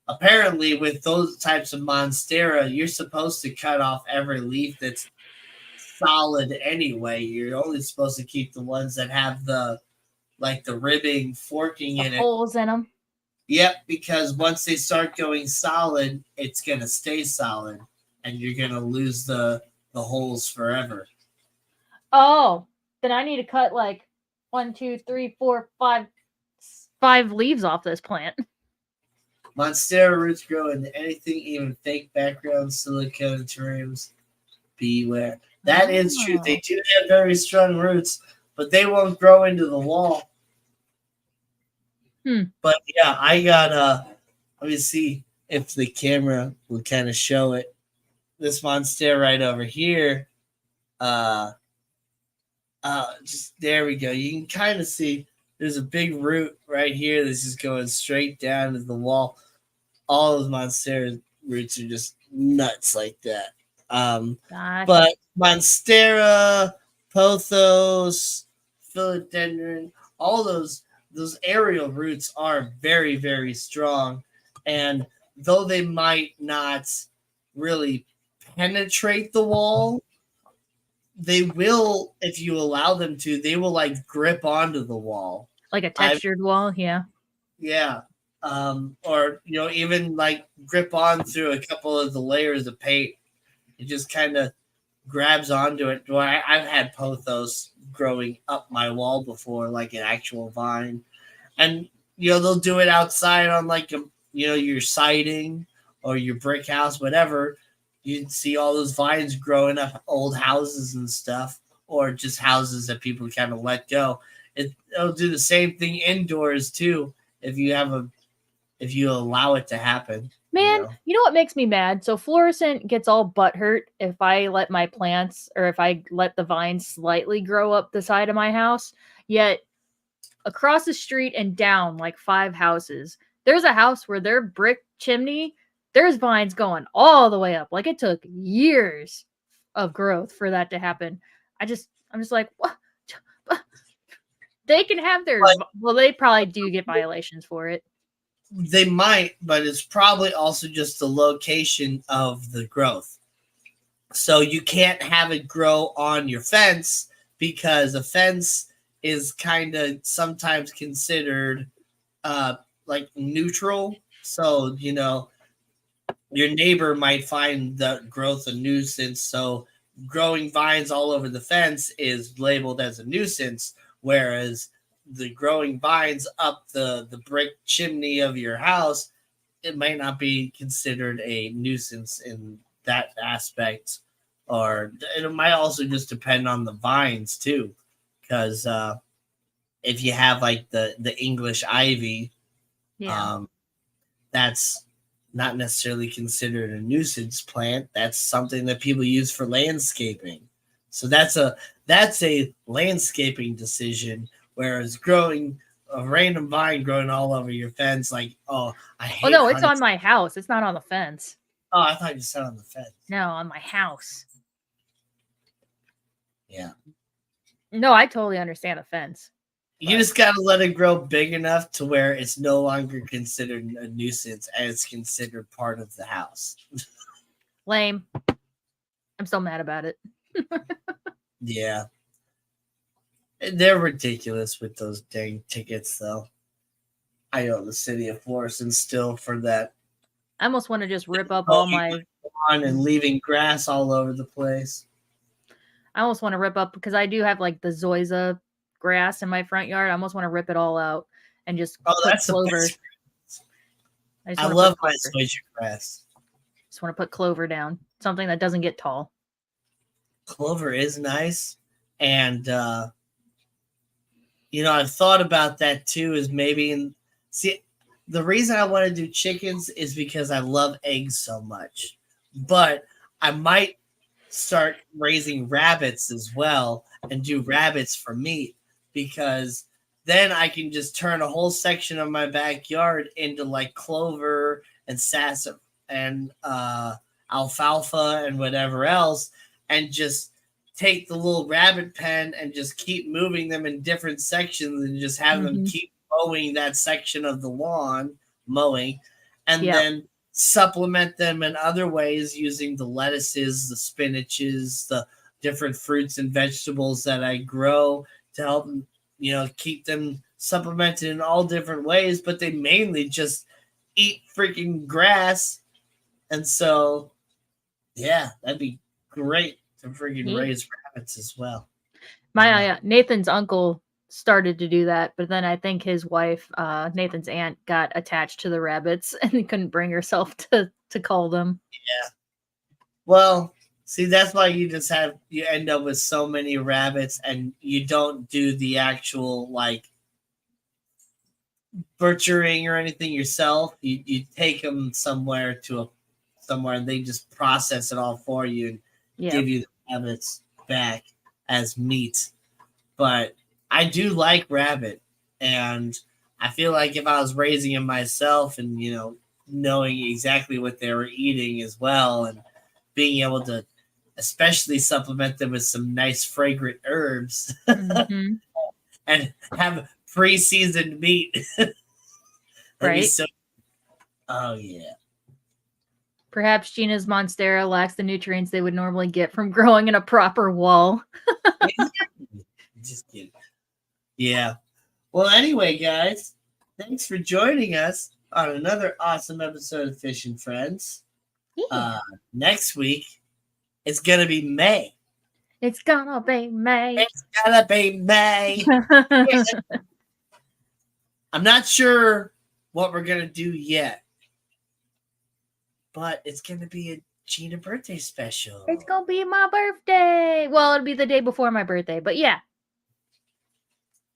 S1: Apparently, with those types of Monstera, you're supposed to cut off every leaf that's solid anyway. You're only supposed to keep the ones that have the ribbing, forking in it.
S2: Holes in them.
S1: Yep, because once they start going solid, it's going to stay solid, and you're going to lose the holes forever.
S2: Oh, then I need to cut like 1, 2, 3, 4, 5 leaves off this plant.
S1: Monstera roots grow into anything, even fake background silicone terrariums. Beware. That is true. They do have very strong roots, but they won't grow into the wall. But yeah, I got let me see if the camera will kind of show it. This Monstera right over here. Just there we go. You can kind of see there's a big root right here that's just going straight down to the wall. All those Monstera roots are just nuts like that. But Monstera, pothos, philodendron, all those aerial roots are very, very strong. And though they might not really penetrate the wall, they will, if you allow them to, they will like grip onto the wall.
S2: Like a textured wall, yeah.
S1: Yeah. Or, even like grip on through a couple of the layers of paint. It just kind of grabs onto it. Well, I've had pothos growing up my wall before, like an actual vine. And, they'll do it outside on like, your siding or your brick house, whatever. You see all those vines growing up old houses and stuff, or just houses that people kind of let go. It'll do the same thing indoors too if you allow it to happen.
S2: Man, you know what makes me mad? So Fluorescent gets all butthurt if I let my plants, or if I let the vines slightly grow up the side of my house. Yet across the street and down like 5 houses, there's a house where their brick chimney, there's vines going all the way up. Like it took years of growth for that to happen. I'm just like, what? They can have their, well, they probably do get violations for it.
S1: They might, but it's probably also just the location of the growth. So you can't have it grow on your fence, because a fence is kind of sometimes considered like neutral. So, your neighbor might find the growth a nuisance. So growing vines all over the fence is labeled as a nuisance, whereas the growing vines up the brick chimney of your house, it might not be considered a nuisance in that aspect. Or it might also just depend on the vines too, because if you have like the English ivy,
S2: Yeah.
S1: that's not necessarily considered a nuisance plant. That's something that people use for landscaping. So that's a landscaping decision. Whereas growing a random vine growing all over your fence, like, oh, I
S2: Oh
S1: hate
S2: no, it's
S1: honey.
S2: on my house. It's not on the fence.
S1: Oh, I thought you said on the fence.
S2: No, on my house.
S1: Yeah.
S2: No, I totally understand a fence.
S1: You just gotta let it grow big enough to where it's no longer considered a nuisance and it's considered part of the house.
S2: Lame. I'm so mad about it.
S1: Yeah. They're ridiculous with those dang tickets, though. I owe the city of Florissant still for that.
S2: I almost want to just rip up all my.
S1: On and leaving grass all over the place.
S2: I almost want to rip up because I do have like the zoysia grass in my front yard. I almost want to rip it all out and just put
S1: That's
S2: clover.
S1: the best. I
S2: I
S1: love my zoysia grass.
S2: Just want to put clover down, something that doesn't get tall.
S1: Clover is nice, and I've thought about that too. Is maybe see the reason I want to do chickens is because I love eggs so much, but I might start raising rabbits as well and do rabbits for meat, because then I can just turn a whole section of my backyard into like clover and sassafras and alfalfa and whatever else, and just take the little rabbit pen and just keep moving them in different sections and just have them keep mowing that section of the lawn, and then supplement them in other ways using the lettuces, the spinaches, the different fruits and vegetables that I grow to help keep them supplemented in all different ways, but they mainly just eat freaking grass. And so, yeah, that'd be great to freaking raise rabbits as well.
S2: My Nathan's uncle started to do that, but then I think his wife, Nathan's aunt, got attached to the rabbits and couldn't bring herself to call them.
S1: Yeah. Well, see, that's why you end up with so many rabbits, and you don't do the actual like butchering or anything yourself. You take them somewhere and they just process it all for you and give you the rabbits back as meat. But I do like rabbit, and I feel like if I was raising them myself and knowing exactly what they were eating as well, and being able to especially supplement them with some nice fragrant herbs and have pre-seasoned meat.
S2: Right.
S1: Oh yeah.
S2: Perhaps Gina's Monstera lacks the nutrients they would normally get from growing in a proper wall.
S1: Just kidding. Yeah. Well, anyway, guys, thanks for joining us on another awesome episode of Fish and Friends.
S2: Yeah.
S1: Next week, it's going to be May.
S2: It's gonna be May.
S1: It's going to be May. I'm not sure what we're going to do yet, but it's going to be a Gina birthday special.
S2: It's going to be my birthday. Well, it'll be the day before my birthday, but yeah.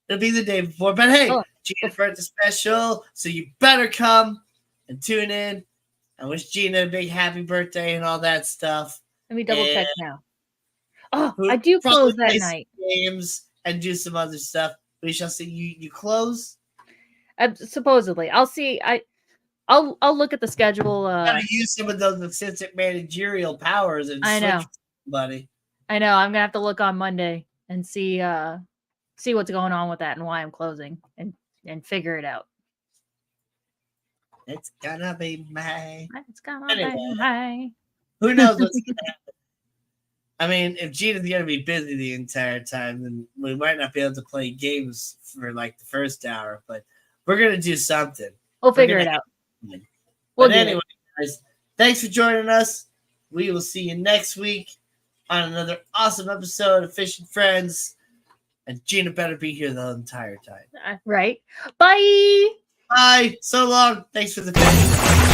S1: It'll be the day before, but hey, Gina's birthday special, so you better come and tune in and wish Gina a big happy birthday and all that stuff.
S2: Let me double check now. Oh, I do close that night.
S1: Games and do some other stuff. We shall see. You close?
S2: Supposedly, I'll see. I'll look at the schedule.
S1: Gotta use some of those assistant managerial powers and switch somebody.
S2: I know. I'm gonna have to look on Monday and see what's going on with that and why I'm closing and figure it out.
S1: It's gonna be May.
S2: It's gonna be May.
S1: Who knows what's gonna happen? I mean, if Gina's gonna be busy the entire time, then we might not be able to play games for like the first hour, but we're gonna do something.
S2: We'll figure it out.
S1: But anyway, guys, thanks for joining us. We will see you next week on another awesome episode of Fishing Friends. And Gina better be here the entire time.
S2: Right. Bye.
S1: Bye. So long. Thanks for the fishing.